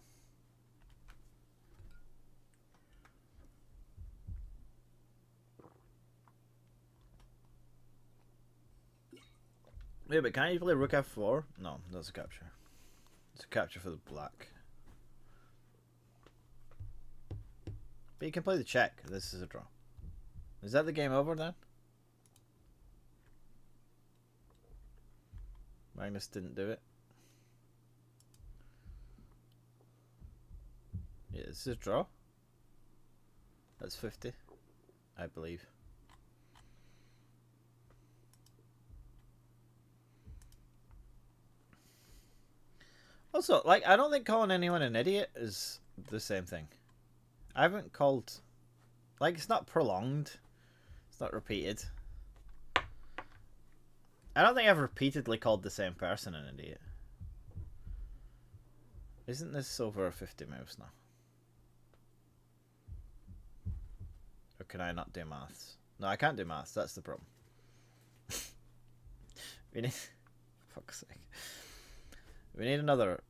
Wait, but can't you play rook f4? No, that's a capture. It's a capture for the black. But you can play the check. This is a draw. Is that the game over then? Magnus didn't do it. Yeah, this is a draw. That's 50, I believe. Also, like, I don't think calling anyone an idiot is the same thing. I haven't called... Like, it's not prolonged. It's not repeated. I don't think I've repeatedly called the same person an idiot. Isn't this over 50 moves now? Or can I not do maths? No, I can't do maths. That's the problem. We need... Fuck's sake. We need another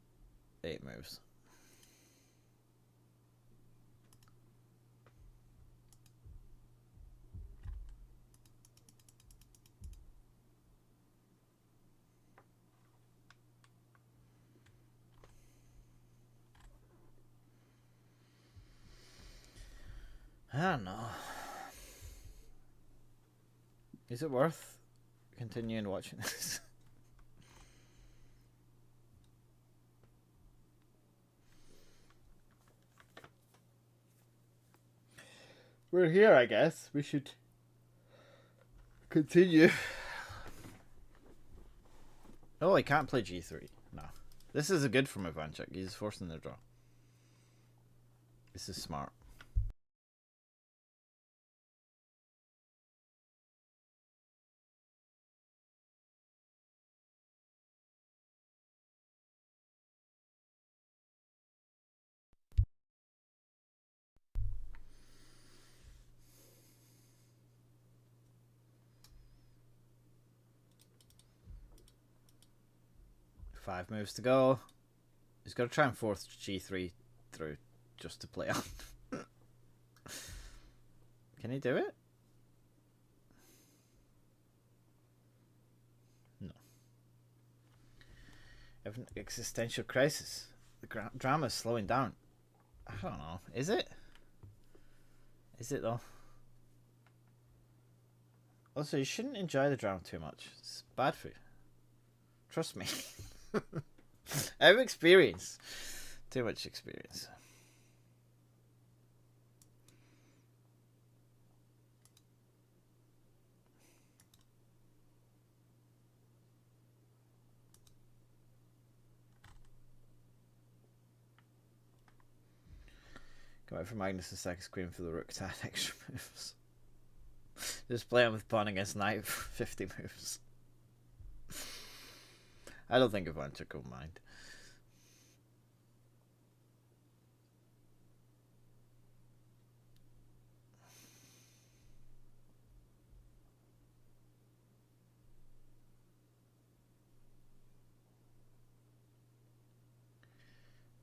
8 moves. I don't know. Is it worth continuing watching this? We're here, I guess. We should continue. Oh, he can't play g3. No. This is a good from Ivanchuk. He's forcing the draw. This is smart. Five moves to go. He's got to try and force g3 through just to play on. Can he do it? No. I have an existential crisis. The drama is slowing down. I don't know. Is it? Is it though? Also, you shouldn't enjoy the drama too much. It's bad for you. Trust me. I have experience. Too much experience. Come out for Magnus and second screen for the rook to add extra moves. Just play him with pawn against knight for 50 moves. I don't think Ivanchuk will mind.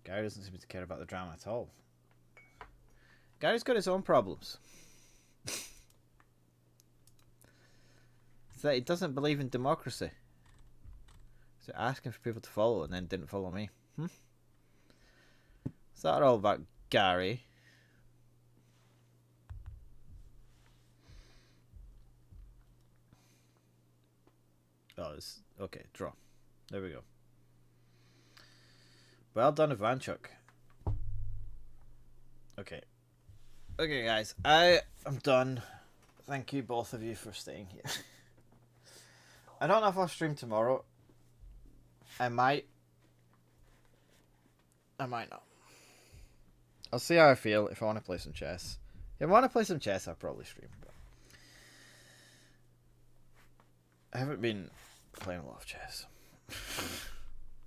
Gary doesn't seem to care about the drama at all. Gary's got his own problems. It's that he doesn't believe in democracy. So asking for people to follow and then didn't follow me. Is that all about Gary? Oh, it's okay. Draw. There we go. Well done, Ivanchuk. Okay. Okay, guys. I am done. Thank you, both of you, for staying here. I don't know if I'll stream tomorrow. I might. I might not. I'll see how I feel if I want to play some chess. If I want to play some chess, I'll probably stream. But I haven't been playing a lot of chess.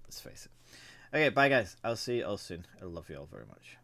Let's face it. Okay, bye guys. I'll see you all soon. I love you all very much.